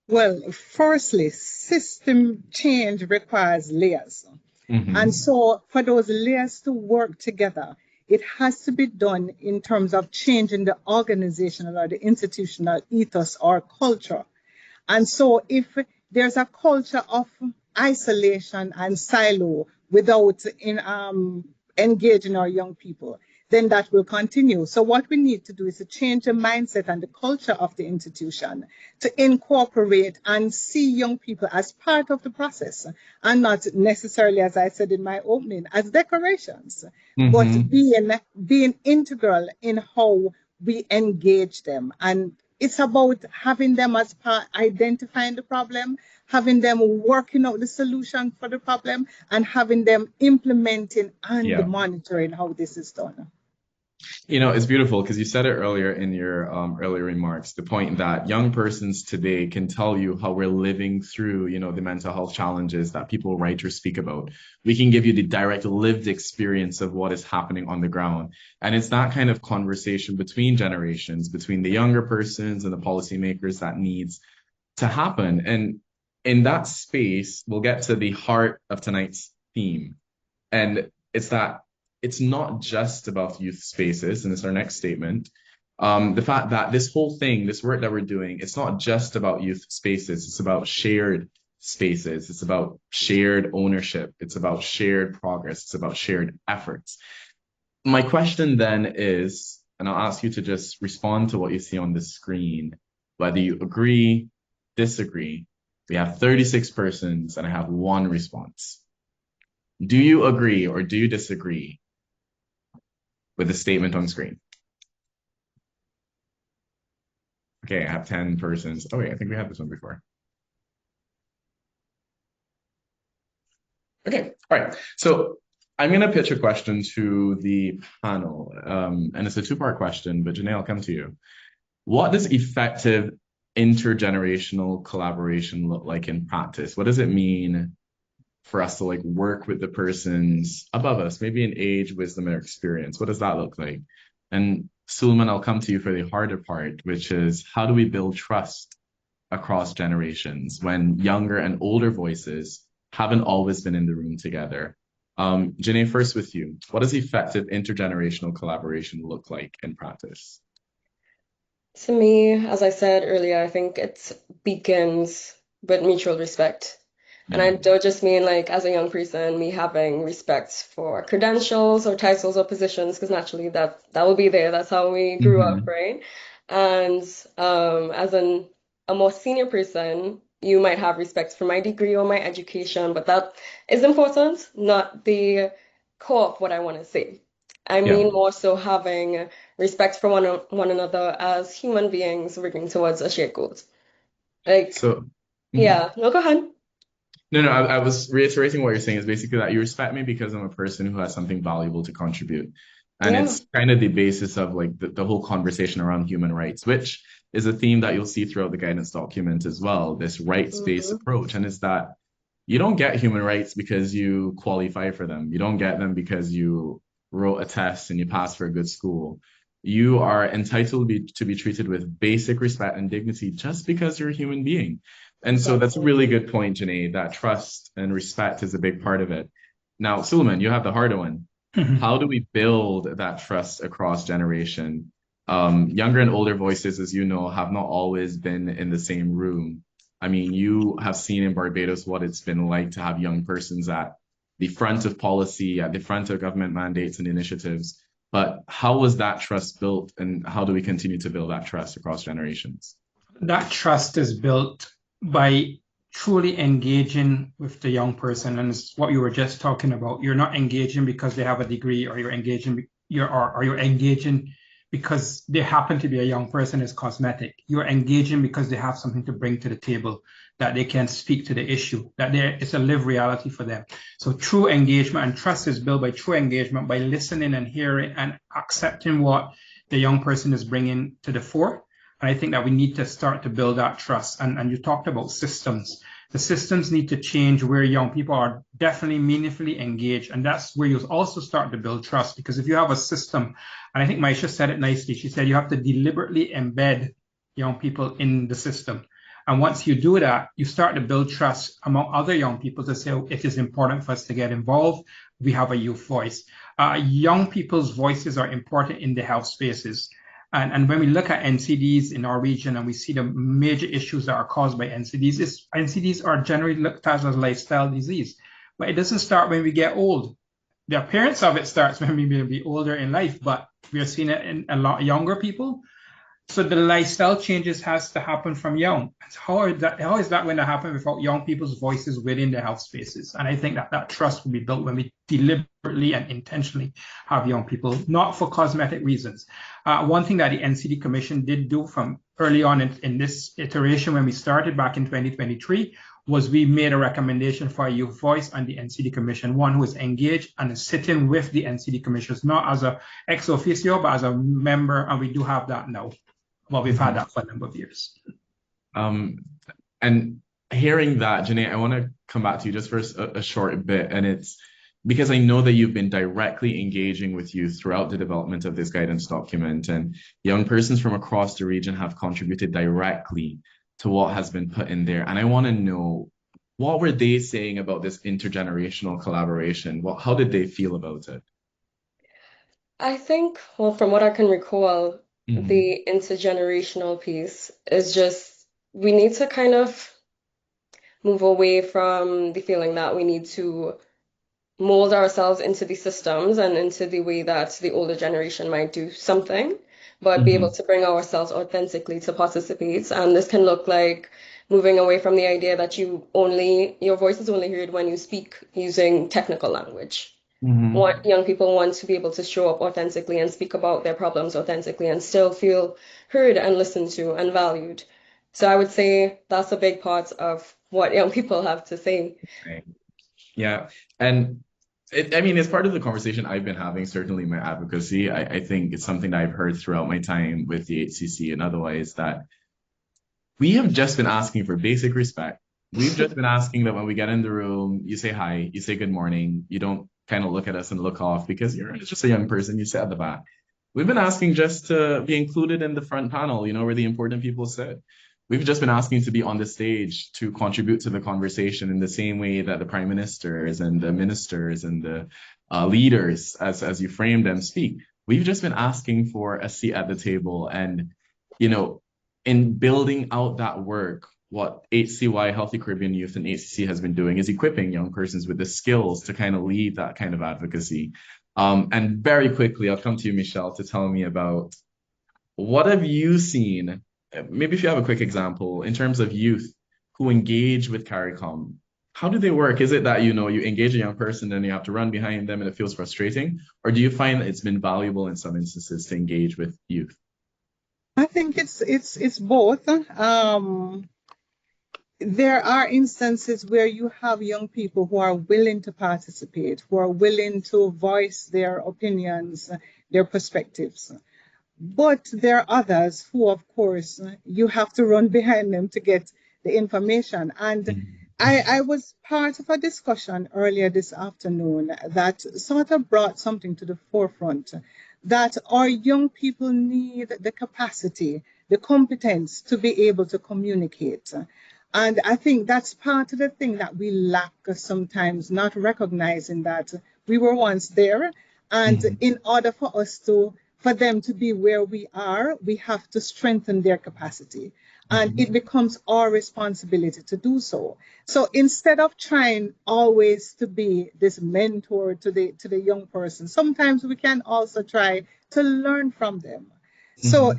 Well, firstly, system change requires layers. Mm-hmm. And so for those layers to work together, it has to be done in terms of changing the organizational or the institutional ethos or culture. And so if there's a culture of isolation and silo without engaging our young people, then that will continue. So what we need to do is to change the mindset and the culture of the institution to incorporate and see young people as part of the process and not necessarily, as I said in my opening, as decorations, but being integral in how we engage them. And it's about having them as part, identifying the problem, having them working out the solution for the problem, and having them implementing and monitoring how this is done. It's beautiful because you said it earlier in your earlier remarks, the point that young persons today can tell you how we're living through, the mental health challenges that people write or speak about. We can give you the direct lived experience of what is happening on the ground. And it's that kind of conversation between generations, between the younger persons and the policymakers that needs to happen. And in that space, we'll get to the heart of tonight's theme. And it's that it's not just about youth spaces, and it's our next statement. The fact that this whole thing, this work that we're doing, it's not just about youth spaces, it's about shared spaces, it's about shared ownership, it's about shared progress, it's about shared efforts. My question then is, and I'll ask you to just respond to what you see on the screen, whether you agree, disagree. We have 36 persons, and I have one response. Do you agree or do you disagree with the statement on screen? Okay, I have 10 persons. Oh wait, I think we had this one before. Okay, all right. So I'm going to pitch a question to the panel, and it's a two-part question, but Janae, I'll come to you. What does effective intergenerational collaboration look like in practice? What does it mean for us to work with the persons above us, maybe in age, wisdom, or experience? What does that look like? And Suleiman, I'll come to you for the harder part, which is how do we build trust across generations when younger and older voices haven't always been in the room together? Janae, first with you. What does effective intergenerational collaboration look like in practice? To me, as I said earlier, I think it begins with mutual respect. And I don't just mean as a young person, me having respect for credentials or titles or positions, because naturally that will be there. That's how we grew up, right? And as a more senior person, you might have respect for my degree or my education, but that is important, not the core of what I want to say. I mean more so having respect for one another as human beings working towards a shared goal. Yeah, no, go ahead. No, I was reiterating what you're saying is basically that you respect me because I'm a person who has something valuable to contribute. And it's kind of the basis of the whole conversation around human rights, which is a theme that you'll see throughout the guidance document as well, this rights-based approach. And it's that you don't get human rights because you qualify for them. You don't get them because you wrote a test and you passed for a good school. You are entitled to be treated with basic respect and dignity just because you're a human being. And so that's a really good point, Janae, that trust and respect is a big part of it. Now, Suleiman, you have the harder one. How do we build that trust across generation? Younger and older voices, as you know, have not always been in the same room. I mean, you have seen in Barbados what it's been like to have young persons at the front of policy, at the front of government mandates and initiatives. But how was that trust built, and how do we continue to build that trust across generations? That trust is built by truly engaging with the young person, and it's what you were just talking about. You're not engaging because they have a degree, or you're engaging you're engaging because they happen to be a young person is cosmetic. You're engaging because they have something to bring to the table, that they can speak to the issue, that it's a lived reality for them. So true engagement and trust is built by true engagement, by listening and hearing and accepting what the young person is bringing to the fore. And I think that we need to start to build that trust. And you talked about systems. The systems need to change where young people are definitely meaningfully engaged. And that's where you also start to build trust. Because if you have a system, and I think Maisha said it nicely, she said you have to deliberately embed young people in the system. And once you do that, you start to build trust among other young people to say, oh, it is important for us to get involved. We have a youth voice. Young people's voices are important in the health spaces. And when we look at NCDs in our region and we see the major issues that are caused by NCDs, NCDs are generally looked at as lifestyle disease. But it doesn't start when we get old. The appearance of it starts when we may be older in life, but we are seeing it in a lot younger people. So the lifestyle changes has to happen from young. How is that going to happen without young people's voices within the health spaces? And I think that trust will be built when we deliberately and intentionally have young people, not for cosmetic reasons. One thing that the NCD Commission did do from early on in this iteration when we started back in 2023 was we made a recommendation for a youth voice on the NCD Commission, one who is engaged and is sitting with the NCD commissioners, not as a ex officio, but as a member, and we do have that now. Well, we've had that for a number of years. And hearing that, Janae, I want to come back to you just for a short bit. And it's because I know that you've been directly engaging with youth throughout the development of this guidance document, and young persons from across the region have contributed directly to what has been put in there. And I want to know, what were they saying about this intergenerational collaboration? How did they feel about it? I think, well, from what I can recall, the intergenerational piece is just we need to kind of move away from the feeling that we need to mold ourselves into the systems and into the way that the older generation might do something, but be able to bring ourselves authentically to participate. And this can look like moving away from the idea that your voice is only heard when you speak using technical language. Young people want to be able to show up authentically and speak about their problems authentically and still feel heard and listened to and valued. So I would say that's a big part of what young people have to say. Right. Yeah. And it's part of the conversation I've been having, certainly my advocacy. I think it's something that I've heard throughout my time with the HCC and otherwise, that we have just been asking for basic respect. We've just been asking that when we get in the room, you say hi, you say good morning, you don't kind of look at us and look off because you're just a young person, you sit at the back. We've been asking just to be included in the front panel, where the important people sit. We've just been asking to be on the stage to contribute to the conversation in the same way that the prime ministers and the ministers and the leaders, as you frame them, speak. We've just been asking for a seat at the table. And, in building out that work, what HCY, Healthy Caribbean Youth, and HCC has been doing is equipping young persons with the skills to kind of lead that kind of advocacy. And very quickly, I'll come to you, Michelle, to tell me about what have you seen, maybe if you have a quick example, in terms of youth who engage with CARICOM. How do they work? Is it that, you engage a young person and you have to run behind them and it feels frustrating? Or do you find that it's been valuable in some instances to engage with youth? I think it's both. There are instances where you have young people who are willing to participate, who are willing to voice their opinions, their perspectives. But there are others who, of course, you have to run behind them to get the information. And I was part of a discussion earlier this afternoon that sort of brought something to the forefront, that our young people need the capacity, the competence to be able to communicate. And I think that's part of the thing that we lack sometimes, not recognizing that we were once there. And in order for them to be where we are, we have to strengthen their capacity. And it becomes our responsibility to do so. So instead of trying always to be this mentor to the young person, sometimes we can also try to learn from them. So,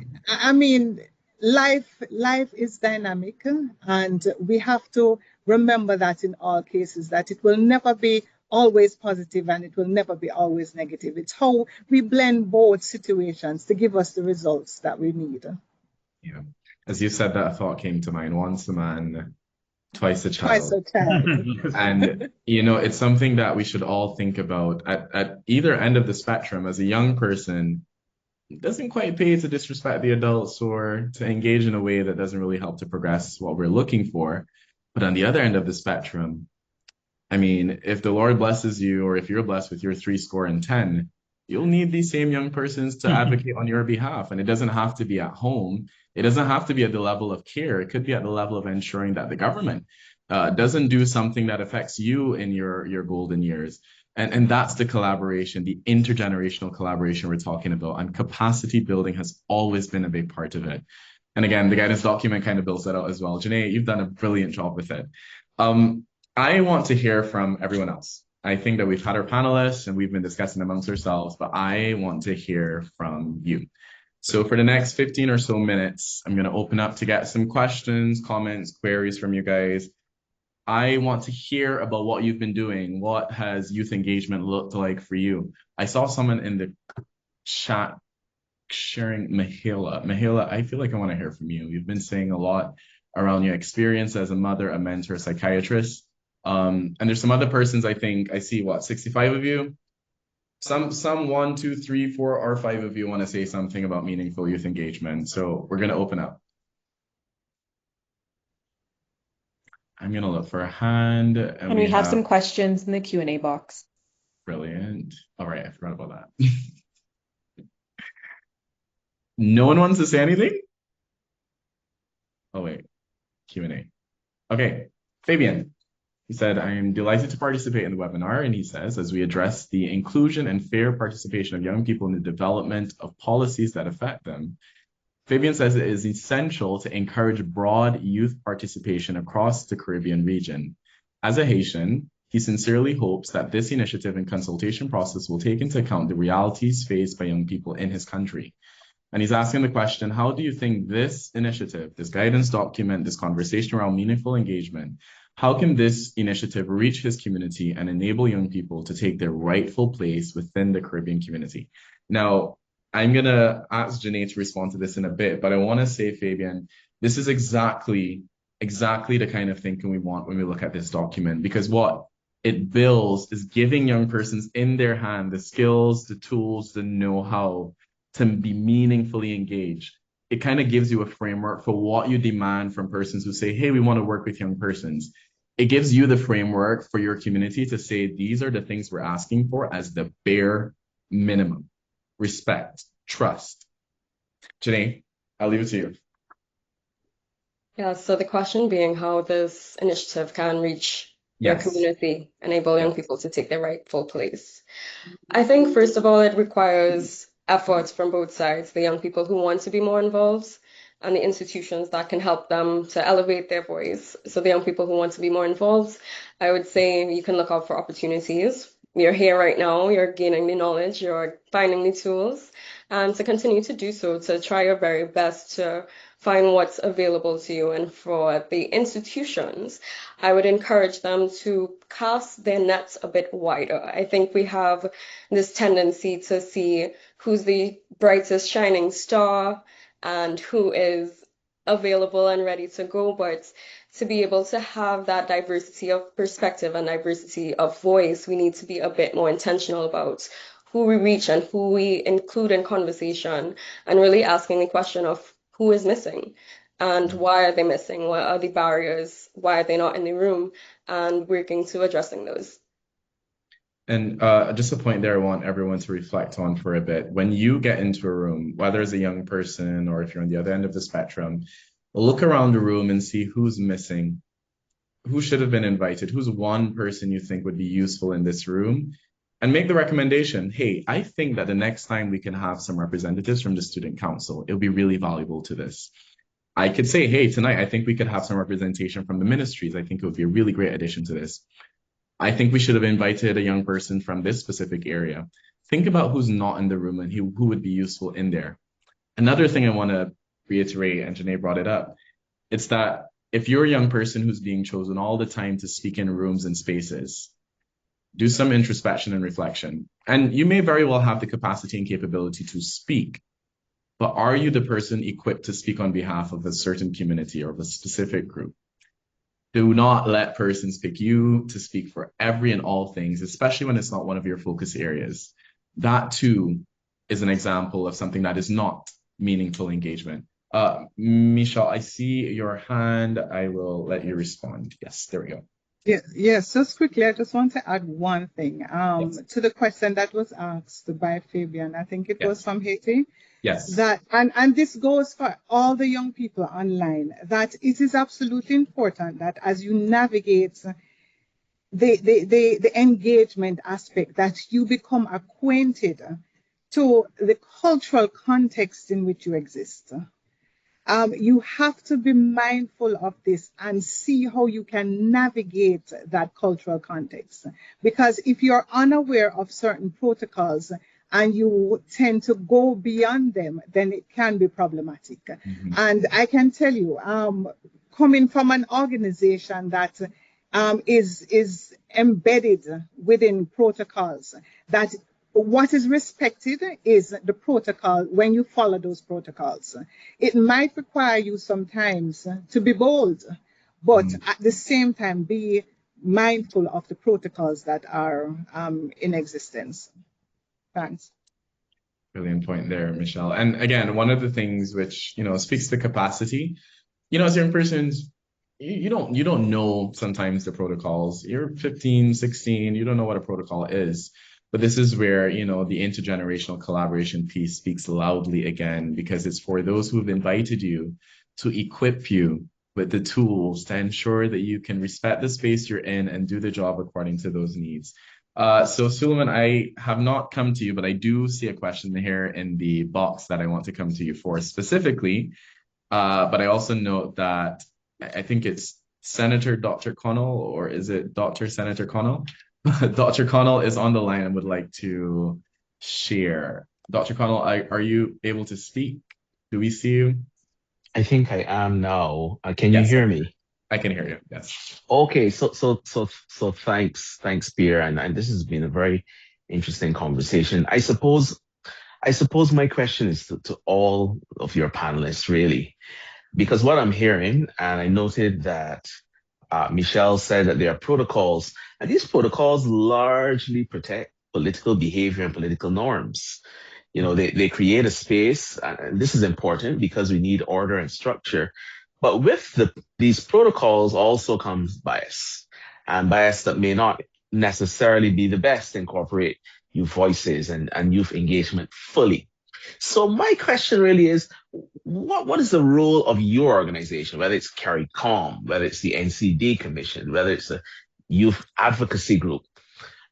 life is dynamic, and we have to remember that in all cases, that it will never be always positive and it will never be always negative. It's how we blend both situations to give us the results that we need. Yeah. As you said, that thought came to mind. Once a man, twice a Twice child. a child. And, it's something that we should all think about at either end of the spectrum. As a young person, it doesn't quite pay to disrespect the adults or to engage in a way that doesn't really help to progress what we're looking for. But on the other end of the spectrum, I mean, if the Lord blesses you, or if you're blessed with your 70, you'll need these same young persons to advocate on your behalf. And it doesn't have to be at home. It doesn't have to be at the level of care. It could be at the level of ensuring that the government doesn't do something that affects you in your golden years. And that's the collaboration, the intergenerational collaboration we're talking about. And capacity building has always been a big part of it. And again, the guidance document kind of builds that out as well. Janae, you've done a brilliant job with it. I want to hear from everyone else. I think that we've had our panelists and we've been discussing amongst ourselves, but I want to hear from you. So for the next 15 or so minutes, I'm going to open up to get some questions, comments, queries from you guys. I want to hear about what you've been doing. What has youth engagement looked like for you? I saw someone in the chat sharing Mahela. Mahela, I feel like I want to hear from you. You've been saying a lot around your experience as a mother, a mentor, a psychiatrist. And there's some other persons, I think I see 65 of you. Some 1, 2, 3, 4, or 5 of you want to say something about meaningful youth engagement. So we're going to open up. I'm going to look for a hand. And we have some questions in the Q&A box. Brilliant. All right, I forgot about that. No one wants to say anything? Oh, wait. Q&A. Okay, Fabian. He said, I am delighted to participate in the webinar. And he says, as we address the inclusion and fair participation of young people in the development of policies that affect them, Fabian says it is essential to encourage broad youth participation across the Caribbean region. As a Haitian, he sincerely hopes that this initiative and consultation process will take into account the realities faced by young people in his country. And he's asking the question, how do you think this initiative, this guidance document, this conversation around meaningful engagement, how can this initiative reach his community and enable young people to take their rightful place within the Caribbean community? Now, I'm going to ask Janae to respond to this in a bit, but I want to say, Fabian, this is exactly the kind of thinking we want when we look at this document, because what it builds is giving young persons in their hand the skills, the tools, the know-how to be meaningfully engaged. It kind of gives you a framework for what you demand from persons who say, hey, we want to work with young persons. It gives you the framework for your community to say, these are the things we're asking for as the bare minimum. Respect, trust. Janae, I'll leave it to you. Yeah, so the question being how this initiative can reach your community, enable young people to take their rightful place. I think, first of all, it requires efforts from both sides, the young people who want to be more involved and the institutions that can help them to elevate their voice. So the young people who want to be more involved, I would say you can look out for opportunities. You're here right now, you're gaining the knowledge, you're finding the tools, and to continue to do so, to try your very best to find what's available to you. And for the institutions, I would encourage them to cast their nets a bit wider. I think we have this tendency to see who's the brightest shining star and who is available and ready to go, but to be able to have that diversity of perspective and diversity of voice, we need to be a bit more intentional about who we reach and who we include in conversation, and really asking the question of who is missing and why are they missing? What are the barriers? Why are they not in the room? And working to addressing those. And just a point there I want everyone to reflect on for a bit. When you get into a room, whether as a young person or if you're on the other end of the spectrum, look around the room and see who's missing, who should have been invited, who's one person you think would be useful in this room, and make the recommendation, hey, I think that the next time we can have some representatives from the student council, it'll be really valuable to this. I could say, hey, tonight, I think we could have some representation from the ministries. I think it would be a really great addition to this. I think we should have invited a young person from this specific area. Think about who's not in the room and who would be useful in there. Another thing I want to reiterate, and Janae brought it up, it's that if you're a young person who's being chosen all the time to speak in rooms and spaces, do some introspection and reflection. And you may very well have the capacity and capability to speak, but are you the person equipped to speak on behalf of a certain community or of a specific group? Do not let persons pick you to speak for every and all things, especially when it's not one of your focus areas. That too is an example of something that is not meaningful engagement. Michelle, I see your hand. I will let you respond. Yes, there we go. Yes, just quickly, I just want to add one thing Yes. to the question that was asked by Fabian. I think it was from Haiti. Yes. That and this goes for all the young people online, that it is absolutely important that as you navigate the engagement aspect, that you become acquainted to the cultural context in which you exist. You have to be mindful of this and see how you can navigate that cultural context. Because if you're unaware of certain protocols and you tend to go beyond them, then it can be problematic. And I can tell you, coming from an organization that is embedded within protocols, that what is respected is the protocol when you follow those protocols. It might require you sometimes to be bold, but at the same time be mindful of the protocols that are in existence. Thanks. Brilliant point there, Michelle. And again, one of the things which, speaks to capacity, as young persons, you don't know sometimes the protocols. You're 15, 16, you don't know what a protocol is. But this is where, the intergenerational collaboration piece speaks loudly again, because it's for those who have invited you to equip you with the tools to ensure that you can respect the space you're in and do the job according to those needs. So Suleiman, I have not come to you, but I do see a question here in the box that I want to come to you for specifically. But I also note that I think it's Senator Dr. Connell, or is it Dr. Senator Connell? Dr. Connell is on the line and would like to share. Dr. Connell, are you able to speak? Do we see you? I think I am now. Can you Yes, hear me? I can hear you. Yes. Okay, so thanks, Pierre, and this has been a very interesting conversation. I suppose my question is to all of your panelists, really, because what I'm hearing, and I noted that Michelle said that there are protocols, and these protocols largely protect political behavior and political norms. They create a space, and this is important because we need order and structure. But with these protocols also comes bias, and bias that may not necessarily be the best to incorporate youth voices and youth engagement fully. So my question really is, what is the role of your organization, whether it's CARICOM, whether it's the NCD Commission, whether it's a youth advocacy group,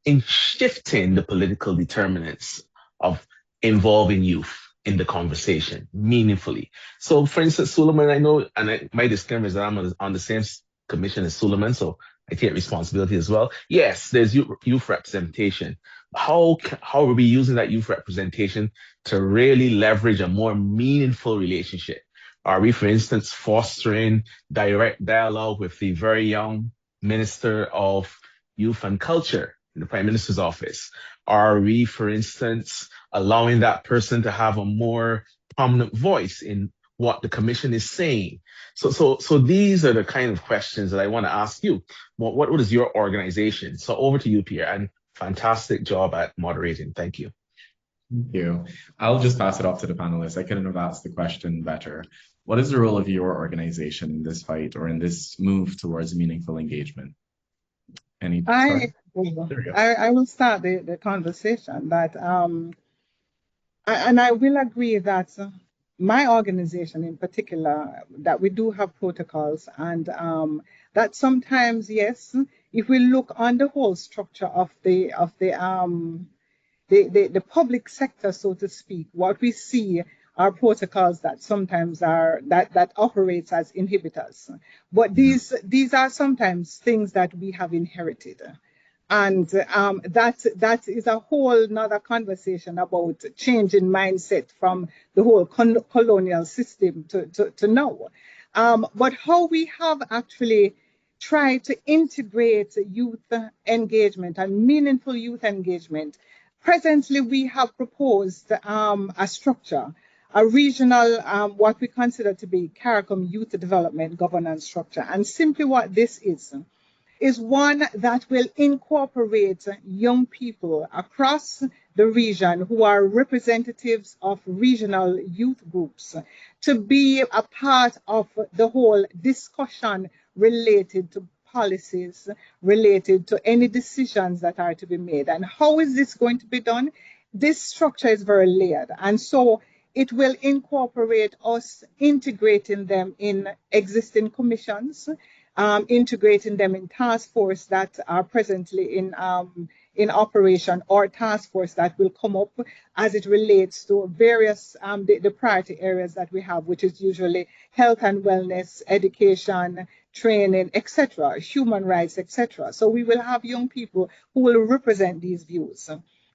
in shifting the political determinants of involving youth in the conversation meaningfully? So, for instance, Suleiman, I know, and my disclaimer is that I'm on the same commission as Suleiman, so I take responsibility as well. Yes, there's youth representation. How are we using that youth representation to really leverage a more meaningful relationship? Are we, for instance, fostering direct dialogue with the very young Minister of Youth and Culture in the Prime Minister's office? Are we, for instance, allowing that person to have a more prominent voice in what the commission is saying? So these are the kind of questions that I want to ask you. What is your organization? So over to you, Pierre, and fantastic job at moderating. Thank you. Thank you. I'll just pass it off to the panelists. I couldn't have asked the question better. What is the role of your organization in this fight or in this move towards meaningful engagement? I will start the conversation that and I will agree that my organization in particular, that we do have protocols, and that sometimes, yes, if we look on the whole structure of the public sector, so to speak, what we see are protocols that sometimes are that operates as inhibitors. But these are sometimes things that we have inherited. And that is a whole nother conversation about changing mindset from the whole colonial system to now. But how we have actually tried to integrate youth engagement and meaningful youth engagement. Presently, we have proposed a structure, a regional, what we consider to be CARICOM Youth Development Governance Structure. And simply what this is one that will incorporate young people across the region who are representatives of regional youth groups to be a part of the whole discussion related to policies, related to any decisions that are to be made. And how is this going to be done? This structure is very layered. And so it will incorporate us integrating them in existing commissions, integrating them in task force that are presently in operation, or task force that will come up as it relates to various the priority areas that we have, which is usually health and wellness, education, training, etc., human rights, etc. So we will have young people who will represent these views.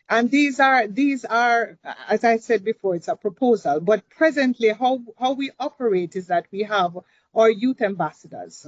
And these are, as I said before, it's a proposal. But presently, how we operate is that we have our youth ambassadors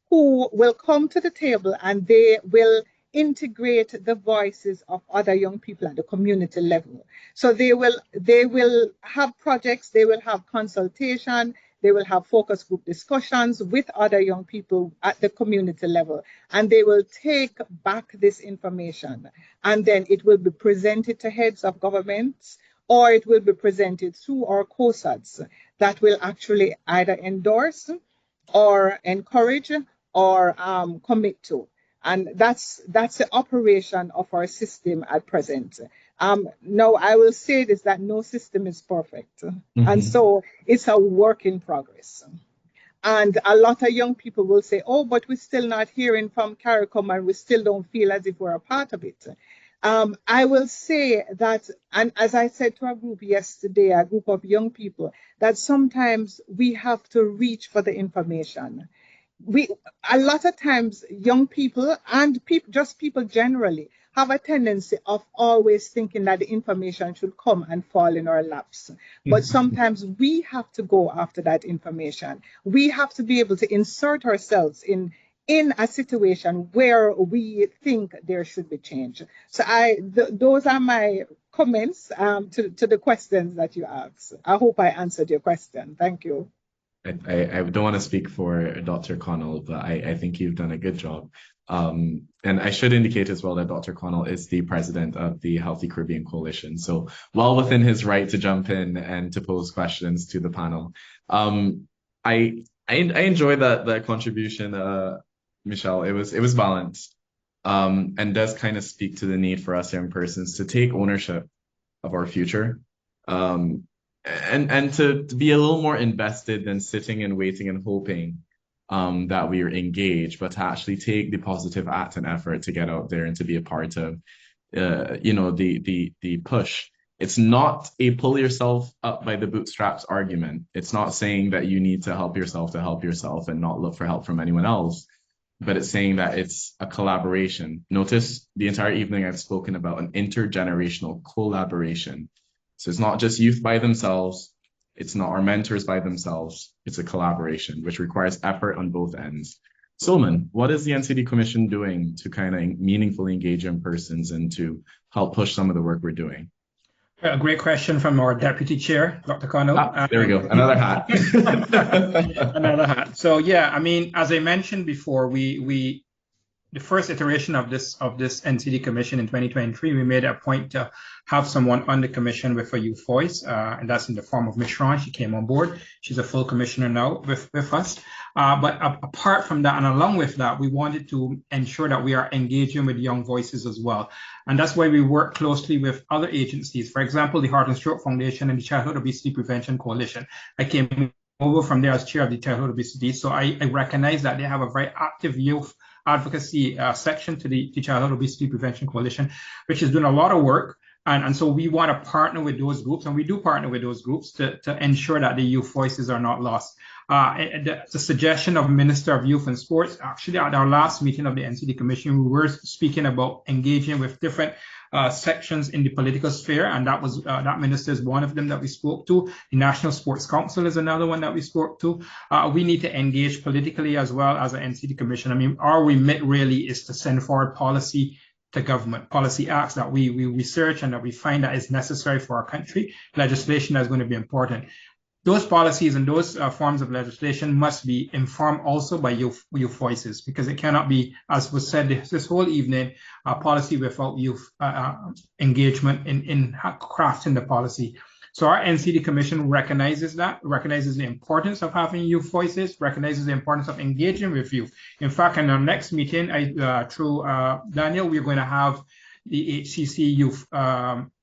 who will come to the table and they will integrate the voices of other young people at the community level. So they will have projects, they will have consultation, they will have focus group discussions with other young people at the community level, and they will take back this information, and then it will be presented to heads of governments, or it will be presented through our COSADs that will actually either endorse or encourage or commit to. And that's the operation of our system at present. Now, I will say this, that no system is perfect. And so it's a work in progress. And a lot of young people will say, oh, but we're still not hearing from CARICOM and we still don't feel as if we're a part of it. I will say that, and as I said to a group yesterday, a group of young people, that sometimes we have to reach for the information. A lot of times young people and just people generally have a tendency of always thinking that the information should come and fall in our laps. But sometimes we have to go after that information. We have to be able to insert ourselves in a situation where we think there should be change. So those are my comments to the questions that you asked. I hope I answered your question. Thank you. I don't want to speak for Dr. Connell, but I think you've done a good job. And I should indicate as well that Dr. Connell is the president of the Healthy Caribbean Coalition, so well within his right to jump in and to pose questions to the panel. I enjoy that contribution, Michelle. It was balanced, and does kind of speak to the need for us young persons to take ownership of our future. And to be a little more invested than sitting and waiting and hoping that we are engaged, but to actually take the positive act and effort to get out there and to be a part of, the push. It's not a pull yourself up by the bootstraps argument. It's not saying that you need to help yourself and not look for help from anyone else, but it's saying that it's a collaboration. Notice the entire evening I've spoken about an intergenerational collaboration. So it's not just youth by themselves. It's not our mentors by themselves. It's a collaboration, which requires effort on both ends. Solman, what is the NCD Commission doing to kind of meaningfully engage young persons and to help push some of the work we're doing? A great question from our Deputy Chair, Dr. Connell. There we go, another hat. Another hat. So yeah, I mean, as I mentioned before, the first iteration of this NCD Commission in 2023, we made a point to have someone on the commission with a youth voice, and that's in the form of Mishran. She came on board. She's a full commissioner now with us. But apart from that, and along with that, we wanted to ensure that we are engaging with young voices as well. And that's why we work closely with other agencies. For example, the Heart and Stroke Foundation and the Childhood Obesity Prevention Coalition. I came over from there as chair of the Childhood Obesity. So I recognize that they have a very active youth advocacy section to the Childhood Obesity Prevention Coalition, which is doing a lot of work. And so we want to partner with those groups, and we do partner with those groups to ensure that the youth voices are not lost. the suggestion of Minister of Youth and Sports. Actually, at our last meeting of the NCD Commission, we were speaking about engaging with different sections in the political sphere, and that minister is one of them that we spoke to. The National Sports Council is another one that we spoke to. We need to engage politically as well as an NCD Commission. I mean, our remit really is to send forward policy to government, policy acts that we research and that we find that is necessary for our country. Legislation is going to be important. Those policies and those forms of legislation must be informed also by youth voices, because it cannot be, as was said this whole evening, a policy without youth engagement in crafting the policy. So our NCD Commission recognizes the importance of having youth voices, recognizes the importance of engaging with youth. In fact, in our next meeting, through Daniel, we're going to have the HCC youth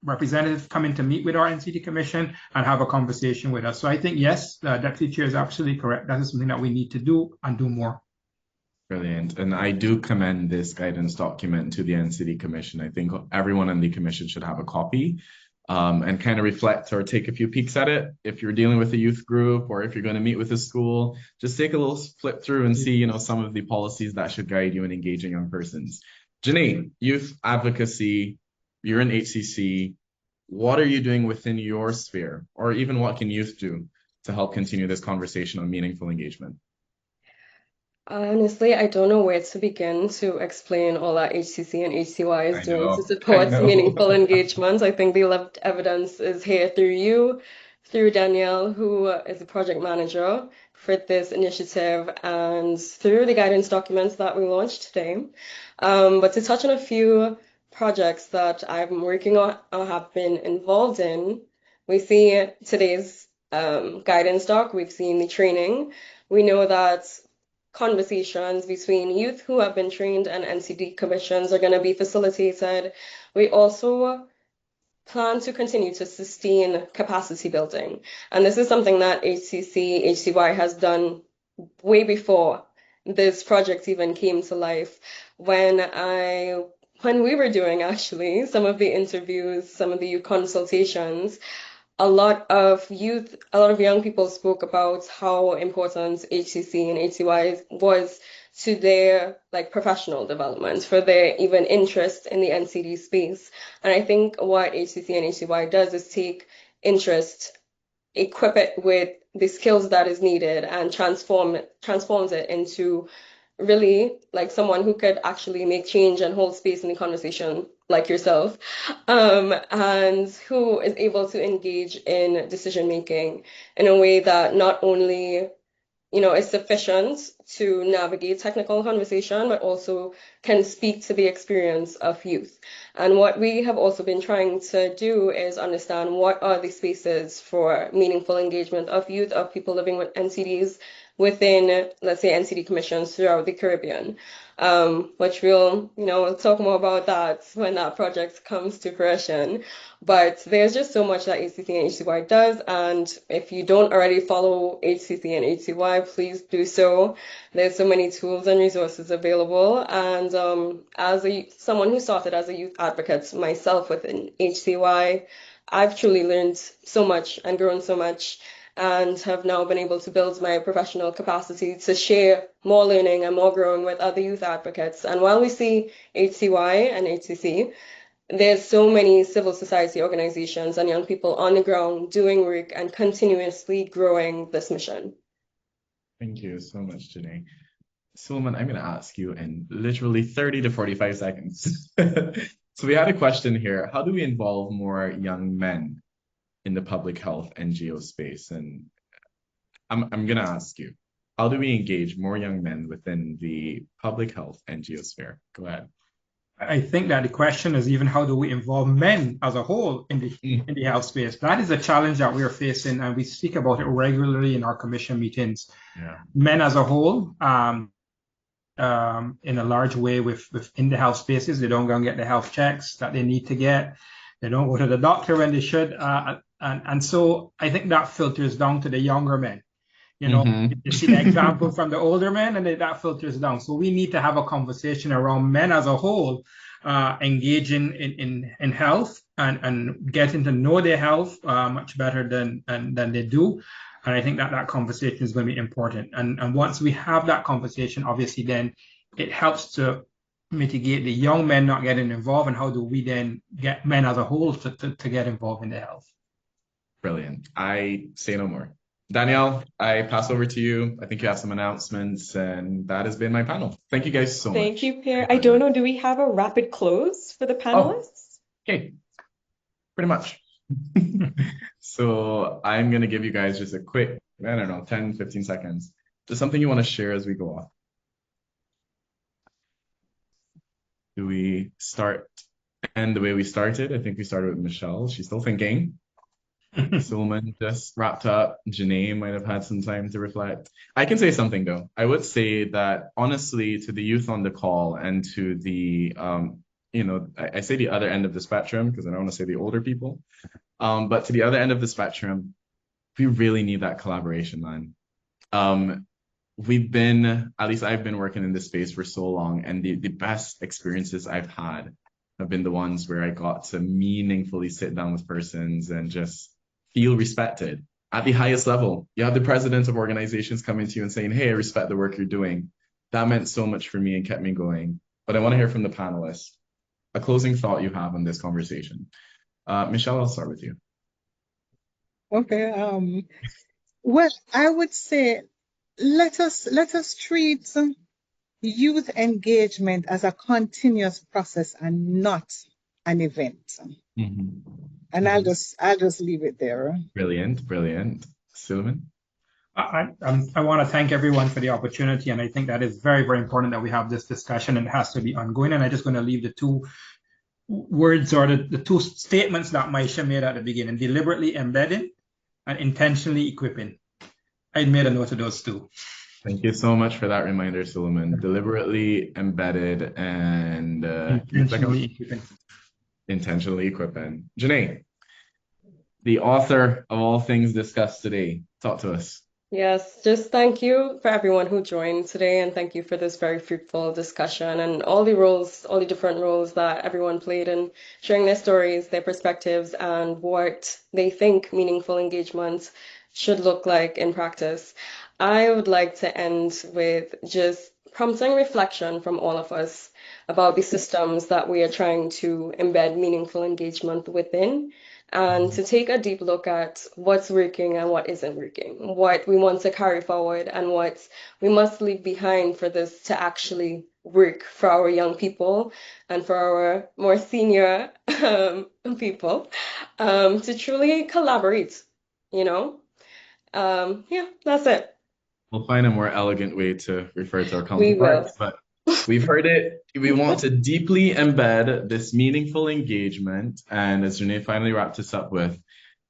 representative come in to meet with our NCD Commission and have a conversation with us. So I think, yes, the Deputy Chair is absolutely correct. That is something that we need to do and do more. Brilliant. And I do commend this guidance document to the NCD Commission. I think everyone in the Commission should have a copy and kind of reflect or take a few peeks at it. If you're dealing with a youth group or if you're going to meet with a school, just take a little flip through and see, some of the policies that should guide you in engaging young persons. Janae, youth advocacy, you're in HCC. What are you doing within your sphere? Or even what can youth do to help continue this conversation on meaningful engagement? Honestly, I don't know where to begin to explain all that HCC and HCY is doing to I support know. meaningful engagement. I think the lived evidence is here through you, through Danielle, who is the project manager for this initiative, and through the guidance documents that we launched today. But to touch on a few projects that I'm working on or have been involved in, we see today's guidance doc, we've seen the training. We know that conversations between youth who have been trained and NCD commissions are going to be facilitated. We also plan to continue to sustain capacity building. And this is something that HCC, HCY has done way before this project even came to life. When we were doing actually some of the interviews, some of the youth consultations, a lot of young people spoke about how important HCC and HCY was to their professional development, for their even interest in the NCD space. And I think what HCC and HCY does is take interest, equip it with the skills that is needed, and transforms it into really someone who could actually make change and hold space in the conversation, like yourself, and who is able to engage in decision making in a way that not only is sufficient to navigate technical conversation, but also can speak to the experience of youth. And what we have also been trying to do is understand what are the spaces for meaningful engagement of youth, of people living with NCDs within, let's say, NCD commissions throughout the Caribbean. Which we'll talk more about that when that project comes to fruition. But there's just so much that HCC and HCY does, and if you don't already follow HCC and HCY, please do so. There's so many tools and resources available, and as someone who started as a youth advocate myself within HCY, I've truly learned so much and grown so much, and have now been able to build my professional capacity to share more learning and more growing with other youth advocates. And while we see HCY and HCC, there's so many civil society organizations and young people on the ground doing work and continuously growing this mission. Thank you so much, Janae. Suleiman, I'm going to ask you in literally 30 to 45 seconds. So we had a question here. How do we involve more young men in the public health NGO space? And I'm going to ask you, how do we engage more young men within the public health NGO sphere? Go ahead. I think that the question is even how do we involve men as a whole in the health space? That is a challenge that we are facing, and we speak about it regularly in our commission meetings. Yeah. Men as a whole, in a large way within the health spaces, they don't go and get the health checks that they need to get. They don't go to the doctor when they should. And so I think that filters down to the younger men. You see the example from the older men, and that filters down. So we need to have a conversation around men as a whole, engaging in health and getting to know their health much better than they do. And I think that that conversation is going to be important. And once we have that conversation, obviously, then it helps to mitigate the young men not getting involved. And how do we then get men as a whole to get involved in the health? Brilliant. I say no more. Danielle, I pass over to you. I think you have some announcements, and that has been my panel. Thank you guys so much. Thank you, Pierre. I don't know, do we have a rapid close for the panelists? Okay, pretty much. So I'm going to give you guys just a quick, I don't know, 10, 15 seconds. Just something you want to share as we go on. Do we start and the way we started? I think we started with Michelle. She's still thinking. Suleiman just wrapped up. Janae might have had some time to reflect. I can say something though. I would say that honestly, to the youth on the call and to the, I say the other end of the spectrum because I don't want to say the older people, but to the other end of the spectrum, we really need that collaboration, man. We've been, at least I've been working in this space for so long, and the best experiences I've had have been the ones where I got to meaningfully sit down with persons and just feel respected at the highest level. You have the presidents of organizations coming to you and saying, hey, I respect the work you're doing. That meant so much for me and kept me going. But I want to hear from the panelists. A closing thought you have on this conversation. Michelle, I'll start with you. Okay. Well, I would say let us treat youth engagement as a continuous process and not an event. Mm-hmm. And I'll just leave it there. Brilliant. Suleiman? I want to thank everyone for the opportunity, and I think that is very, very important that we have this discussion, and it has to be ongoing. And I'm just going to leave the two words or the two statements that Maisha made at the beginning: deliberately embedding and intentionally equipping. I made a note of those two. Thank you so much for that reminder, Suleiman. Deliberately embedded and intentionally equipping. Janae, the author of all things discussed today, talk to us. Yes, just thank you for everyone who joined today, and thank you for this very fruitful discussion and all the different roles that everyone played in sharing their stories, their perspectives, and what they think meaningful engagement should look like in practice. I would like to end with just prompting reflection from all of us about the systems that we are trying to embed meaningful engagement within, and to take a deep look at what's working and what isn't working, what we want to carry forward and what we must leave behind for this to actually work for our young people and for our more senior people, to truly collaborate, Yeah, that's it. We'll find a more elegant way to refer to our We counterparts, will. but we've heard it. We want to deeply embed this meaningful engagement, and as Janae finally wrapped us up with,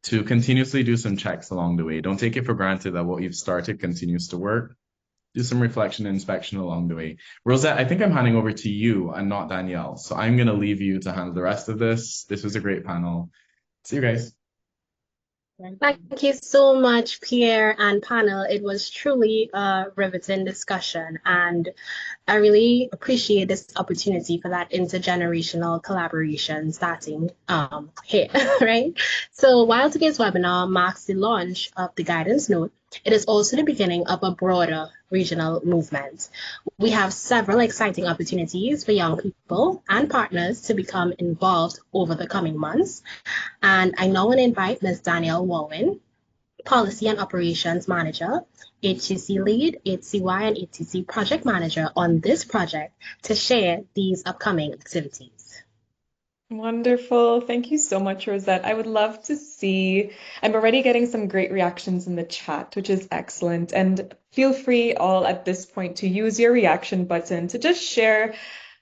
to continuously do some checks along the way. Don't take it for granted that what you've started continues to work. Do some reflection and inspection along the way. Rosette, I think I'm handing over to you and not Danielle, so I'm going to leave you to handle the rest of this. This was a great panel. See you guys. Thank you so much, Pierre and panel. It was truly a riveting discussion, and I really appreciate this opportunity for that intergenerational collaboration starting here, right? So while today's webinar marks the launch of the guidance note, it is also the beginning of a broader regional movement. We have several exciting opportunities for young people and partners to become involved over the coming months. And I now want to invite Ms. Danielle Warwin, Policy and Operations Manager, HCC Lead, HCY, and HCC Project Manager on this project to share these upcoming activities. Wonderful. Thank you so much, Rosette. I would love to see, I'm already getting some great reactions in the chat, which is excellent. And feel free all at this point to use your reaction button to just share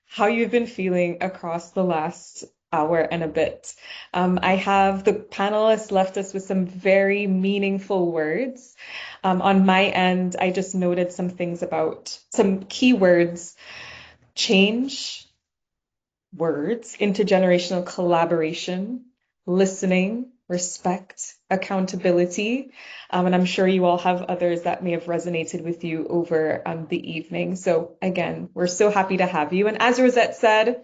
how you've been feeling across the last hour and a bit. I have the panelists left us with some very meaningful words. On my end, I just noted some things about some keywords: change, words, intergenerational collaboration, listening, respect, accountability. And I'm sure you all have others that may have resonated with you over the evening. So again, we're so happy to have you. And as Rosette said,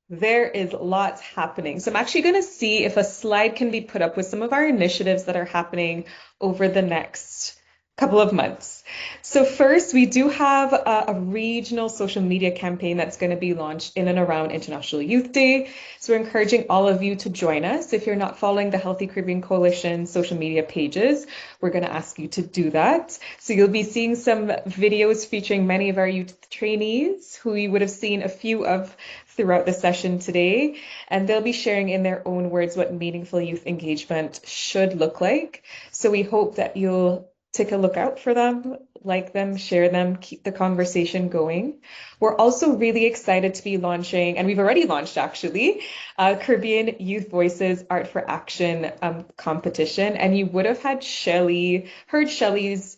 there is lots happening. So I'm actually going to see if a slide can be put up with some of our initiatives that are happening over the next couple of months. So first, we do have a regional social media campaign that's going to be launched in and around International Youth Day. So we're encouraging all of you to join us. If you're not following the Healthy Caribbean Coalition social media pages, we're going to ask you to do that. So you'll be seeing some videos featuring many of our youth trainees who you would have seen a few of throughout the session today, and they'll be sharing in their own words what meaningful youth engagement should look like. So we hope that you'll take a look out for them, like them, share them, keep the conversation going. We're also really excited to be launching, and we've already launched actually, Caribbean Youth Voices Art for Action competition. And you would have heard Shelley's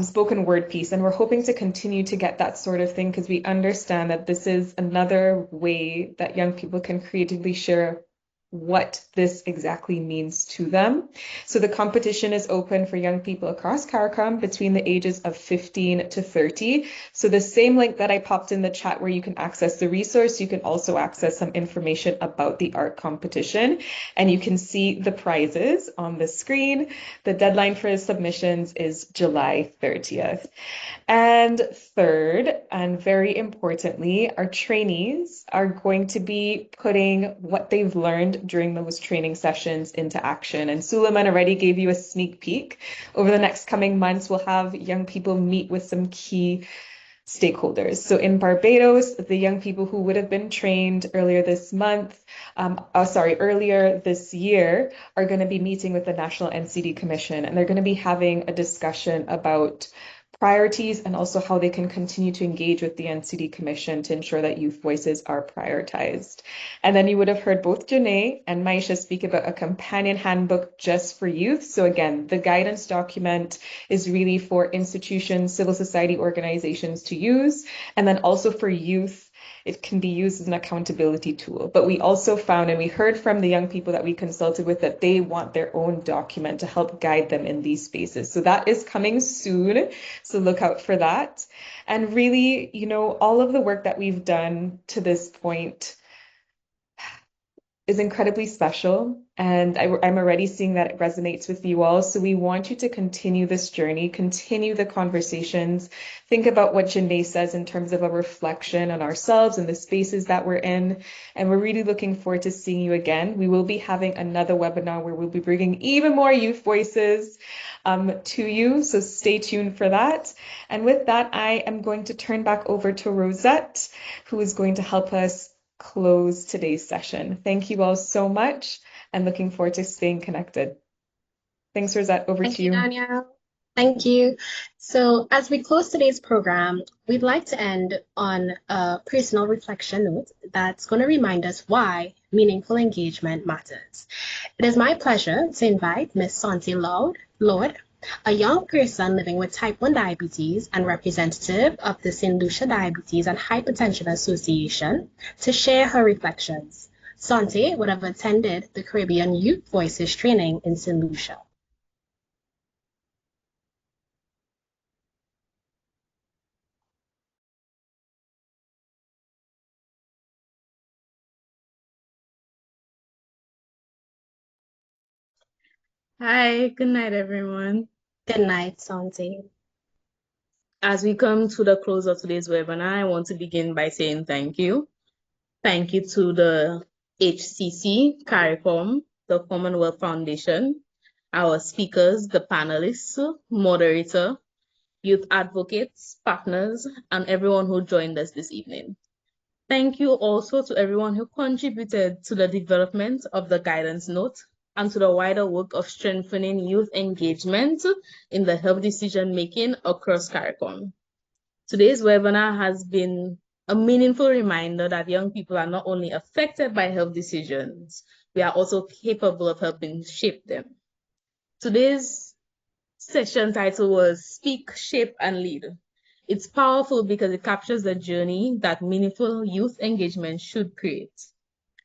spoken word piece, and we're hoping to continue to get that sort of thing because we understand that this is another way that young people can creatively share what this exactly means to them. So the competition is open for young people across CARICOM between the ages of 15 to 30. So the same link that I popped in the chat where you can access the resource, you can also access some information about the art competition, and you can see the prizes on the screen. The deadline for submissions is July 30th. And third, and very importantly, our trainees are going to be putting what they've learned during those training sessions into action. And Suleiman already gave you a sneak peek. Over the next coming months, we'll have young people meet with some key stakeholders. So in Barbados, the young people who would have been trained earlier this year, are going to be meeting with the National NCD Commission, and they're going to be having a discussion about priorities and also how they can continue to engage with the NCD Commission to ensure that youth voices are prioritized. And then you would have heard both Janae and Maisha speak about a companion handbook just for youth. So again, the guidance document is really for institutions, civil society organizations to use, and then also for youth, it can be used as an accountability tool. But we also found, and we heard from the young people that we consulted with, that they want their own document to help guide them in these spaces. So that is coming soon. So look out for that. And really, all of the work that we've done to this point is incredibly special, and I'm already seeing that it resonates with you all. So we want you to continue this journey, continue the conversations, think about what Janae says in terms of a reflection on ourselves and the spaces that we're in. And we're really looking forward to seeing you again. We will be having another webinar where we'll be bringing even more youth voices to you. So stay tuned for that. And with that, I am going to turn back over to Rosette, who is going to help us close today's session. Thank you all so much, and looking forward to staying connected. Thanks, Rosette. Over to you. Danielle. Thank you. So as we close today's program, we'd like to end on a personal reflection note that's going to remind us why meaningful engagement matters. It is my pleasure to invite Ms. Santi Lord, a young person living with type 1 diabetes and representative of the St. Lucia Diabetes and Hypertension Association, to share her reflections. Santi would have attended the Caribbean Youth Voices training in St. Lucia. Hi, good night, everyone. Good night, Santi. As we come to the close of today's webinar, I want to begin by saying thank you. Thank you to the HCC, CARICOM, the Commonwealth Foundation, our speakers, the panelists, moderator, youth advocates, partners, and everyone who joined us this evening. Thank you also to everyone who contributed to the development of the guidance note and to the wider work of strengthening youth engagement in the health decision-making across CARICOM. Today's webinar has been a meaningful reminder that young people are not only affected by health decisions, we are also capable of helping shape them. Today's session title was Speak, Shape, and Lead. It's powerful because it captures the journey that meaningful youth engagement should create.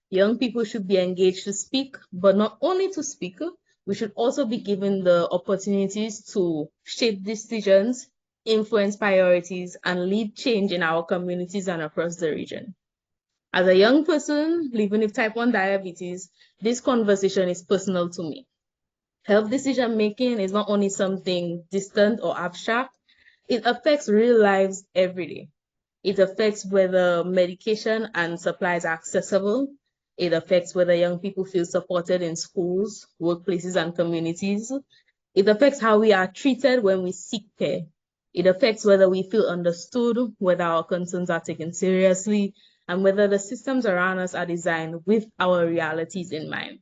Young people should be engaged to speak, but not only to speak, we should also be given the opportunities to shape decisions, influence priorities, and lead change in our communities and across the region. As a young person living with type 1 diabetes, this conversation is personal to me. Health decision making is not only something distant or abstract, it affects real lives every day. It affects whether medication and supplies are accessible. It affects whether young people feel supported in schools, workplaces, and communities. It affects how we are treated when we seek care. It affects whether we feel understood, whether our concerns are taken seriously, and whether the systems around us are designed with our realities in mind.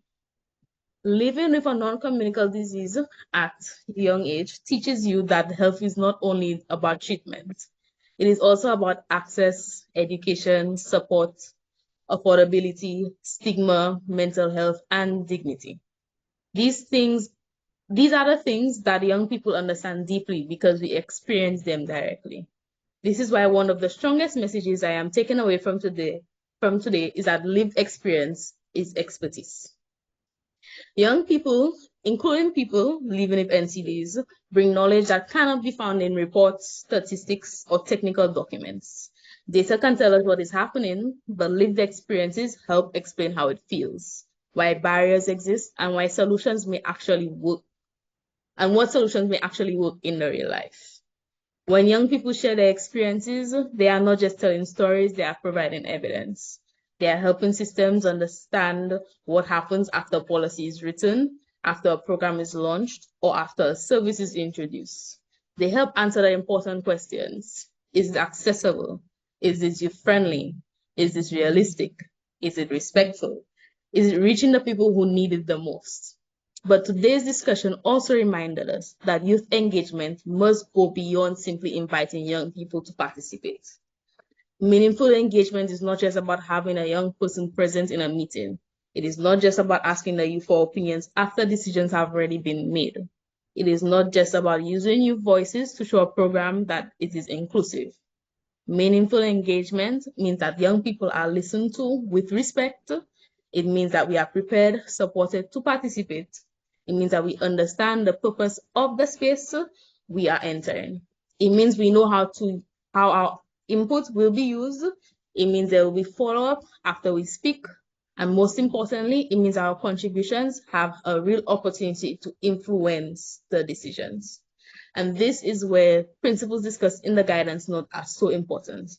Living with a non-communicable disease at a young age teaches you that health is not only about treatment. It is also about access, education, support, affordability, stigma, mental health, and dignity. These are the things that young people understand deeply because we experience them directly. This is why one of the strongest messages I am taking away from today is that lived experience is expertise. Young people, including people living with NCDs, bring knowledge that cannot be found in reports, statistics, or technical documents. Data can tell us what is happening, but lived experiences help explain how it feels, why barriers exist, and why solutions may actually work, and what solutions may actually work in the real life. When young people share their experiences, they are not just telling stories, they are providing evidence. They are helping systems understand what happens after policy is written, after a program is launched, or after a service is introduced. They help answer the important questions. Is it accessible? Is it youth-friendly? Is it realistic? Is it respectful? Is it reaching the people who need it the most? But today's discussion also reminded us that youth engagement must go beyond simply inviting young people to participate. Meaningful engagement is not just about having a young person present in a meeting. It is not just about asking the youth for opinions after decisions have already been made. It is not just about using youth voices to show a program that it is inclusive. Meaningful engagement means that young people are listened to with respect. It means that we are prepared, supported to participate. It means that we understand the purpose of the space we are entering. It means we know how our input will be used. It means there will be follow-up after we speak. And most importantly, it means our contributions have a real opportunity to influence the decisions. And this is where principles discussed in the guidance note are so important.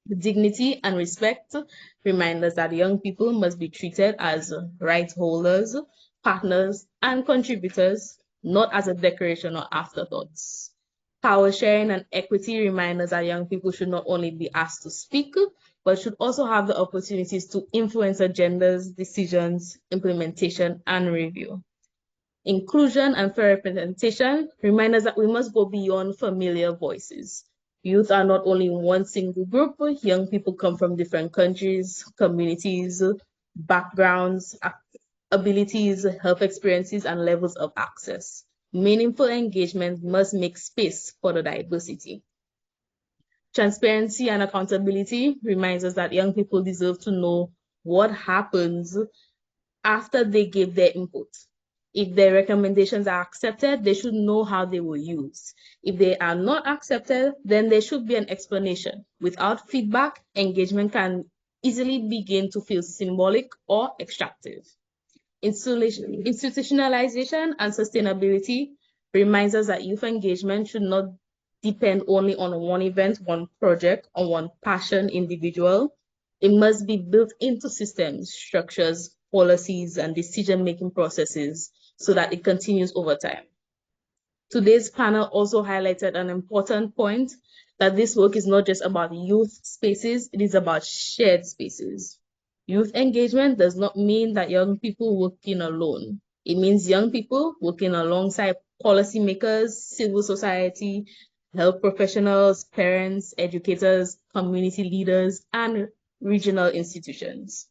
Dignity and respect remind us that young people must be treated as right holders, partners, and contributors, not as a decoration or afterthoughts. Power sharing and equity remind us that young people should not only be asked to speak, but should also have the opportunities to influence agendas, decisions, implementation, and review. Inclusion and fair representation remind us that we must go beyond familiar voices. Youth are not only one single group. Young people come from different countries, communities, backgrounds, abilities, health experiences, and levels of access. Meaningful engagement must make space for the diversity. Transparency and accountability reminds us that young people deserve to know what happens after they give their input. If their recommendations are accepted, they should know how they were used. If they are not accepted, then there should be an explanation. Without feedback, engagement can easily begin to feel symbolic or extractive. Institutionalization and sustainability reminds us that youth engagement should not depend only on one event, one project, or one passion individual. It must be built into systems, structures, policies, and decision-making processes so that it continues over time. Today's panel also highlighted an important point that this work is not just about youth spaces, it is about shared spaces. Youth engagement does not mean that young people working alone. It means young people working alongside policymakers, civil society, health professionals, parents, educators, community leaders, and regional institutions.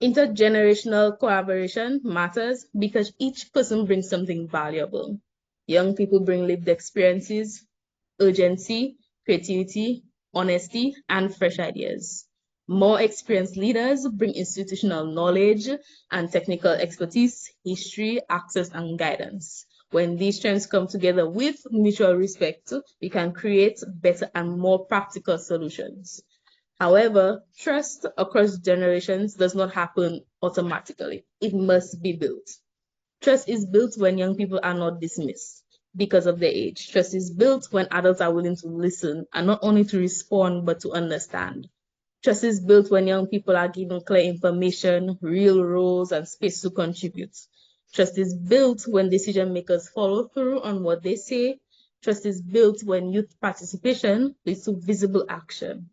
Intergenerational collaboration matters because each person brings something valuable. Young people bring lived experiences, urgency, creativity, honesty, and fresh ideas. More experienced leaders bring institutional knowledge and technical expertise, history, access, and guidance. When these strengths come together with mutual respect, we can create better and more practical solutions. However, trust across generations does not happen automatically. It must be built. Trust is built when young people are not dismissed because of their age. Trust is built when adults are willing to listen and not only to respond, but to understand. Trust is built when young people are given clear information, real roles, and space to contribute. Trust is built when decision makers follow through on what they say. Trust is built when youth participation leads to visible action.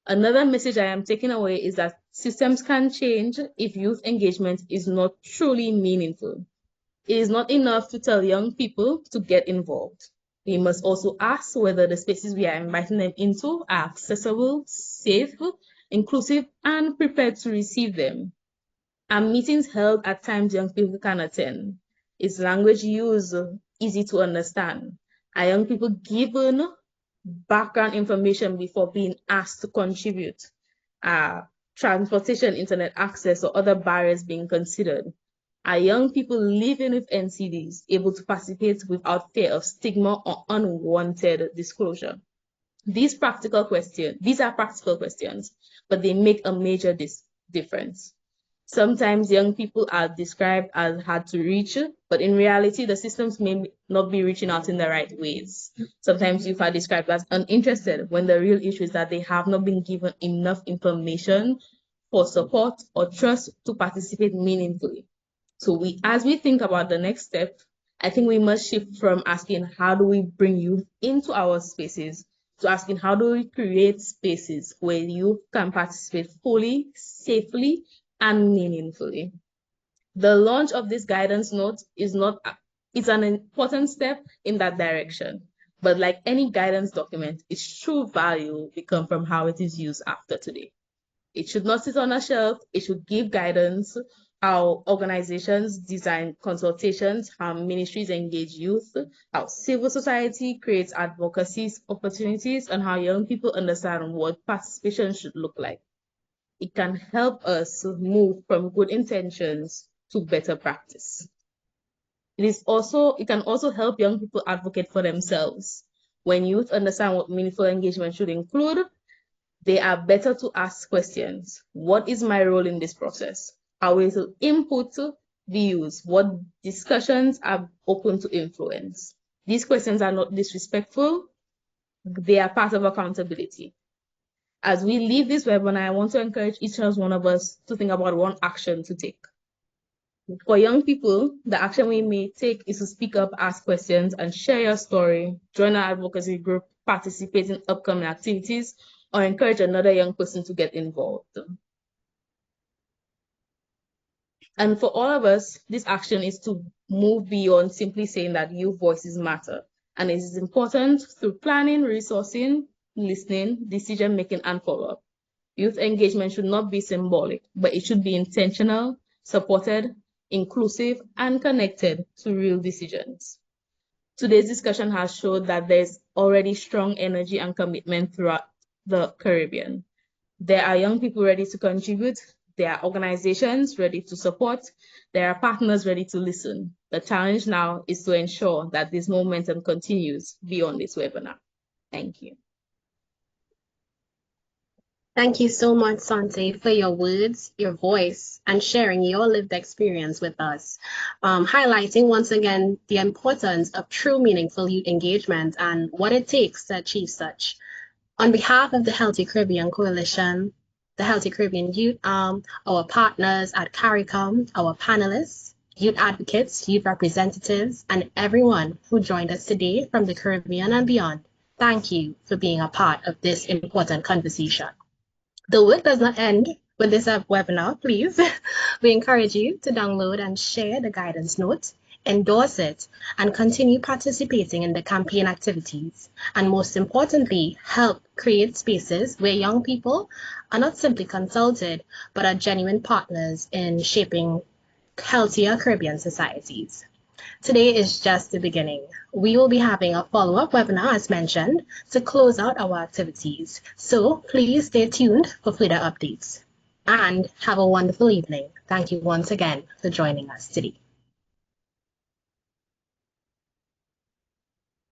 Another message I am taking away is that systems can change if youth engagement is not truly meaningful. It is not enough to tell young people to get involved. We must also ask whether the spaces we are inviting them into are accessible, safe, inclusive, and prepared to receive them. Are meetings held at times young people can attend? Is language used easy to understand? Are young people given background information before being asked to contribute? Transportation, internet access, or other barriers being considered? Are young people living with NCDs able to participate without fear of stigma or unwanted disclosure? These are practical questions, but they make a major difference. Sometimes young people are described as hard to reach, but in reality, the systems may not be reaching out in the right ways. Sometimes youth are described as uninterested when the real issue is that they have not been given enough information for support or trust to participate meaningfully. So as we think about the next step, I think we must shift from asking how do we bring youth into our spaces to asking how do we create spaces where youth can participate fully, safely, and meaningfully. The launch of this guidance note is an important step in that direction. But like any guidance document, its true value will come from how it is used after today. It should not sit on a shelf. It should give guidance how organizations design consultations, how ministries engage youth, how civil society creates advocacy opportunities, and how young people understand what participation should look like. It can help us move from good intentions to better practice. It can also help young people advocate for themselves. When youth understand what meaningful engagement should include, they are better to ask questions. What is my role in this process? How will input be used? What discussions are open to influence? These questions are not disrespectful. They are part of accountability. As we leave this webinar, I want to encourage each and one of us to think about one action to take. For young people, the action we may take is to speak up, ask questions, and share your story, join our advocacy group, participate in upcoming activities, or encourage another young person to get involved. And for all of us, this action is to move beyond simply saying that youth voices matter. And it is important through planning, resourcing, listening, decision-making, and follow-up. Youth engagement should not be symbolic, but it should be intentional, supported, inclusive, and connected to real decisions. Today's discussion has showed that there's already strong energy and commitment throughout the Caribbean. There are young people ready to contribute. There are organizations ready to support. There are partners ready to listen. The challenge now is to ensure that this momentum continues beyond this webinar. Thank you. Thank you so much, Sante, for your words, your voice, and sharing your lived experience with us, highlighting once again the importance of true meaningful youth engagement and what it takes to achieve such. On behalf of the Healthy Caribbean Coalition, the Healthy Caribbean Youth Arm, our partners at CARICOM, our panelists, youth advocates, youth representatives, and everyone who joined us today from the Caribbean and beyond, thank you for being a part of this important conversation. The work does not end with this webinar, please. We encourage you to download and share the guidance note, endorse it, and continue participating in the campaign activities. And most importantly, help create spaces where young people are not simply consulted, but are genuine partners in shaping healthier Caribbean societies. Today is just the beginning. We will be having a follow-up webinar, as mentioned, to close out our activities. So please stay tuned for further updates. And have a wonderful evening. Thank you once again for joining us today.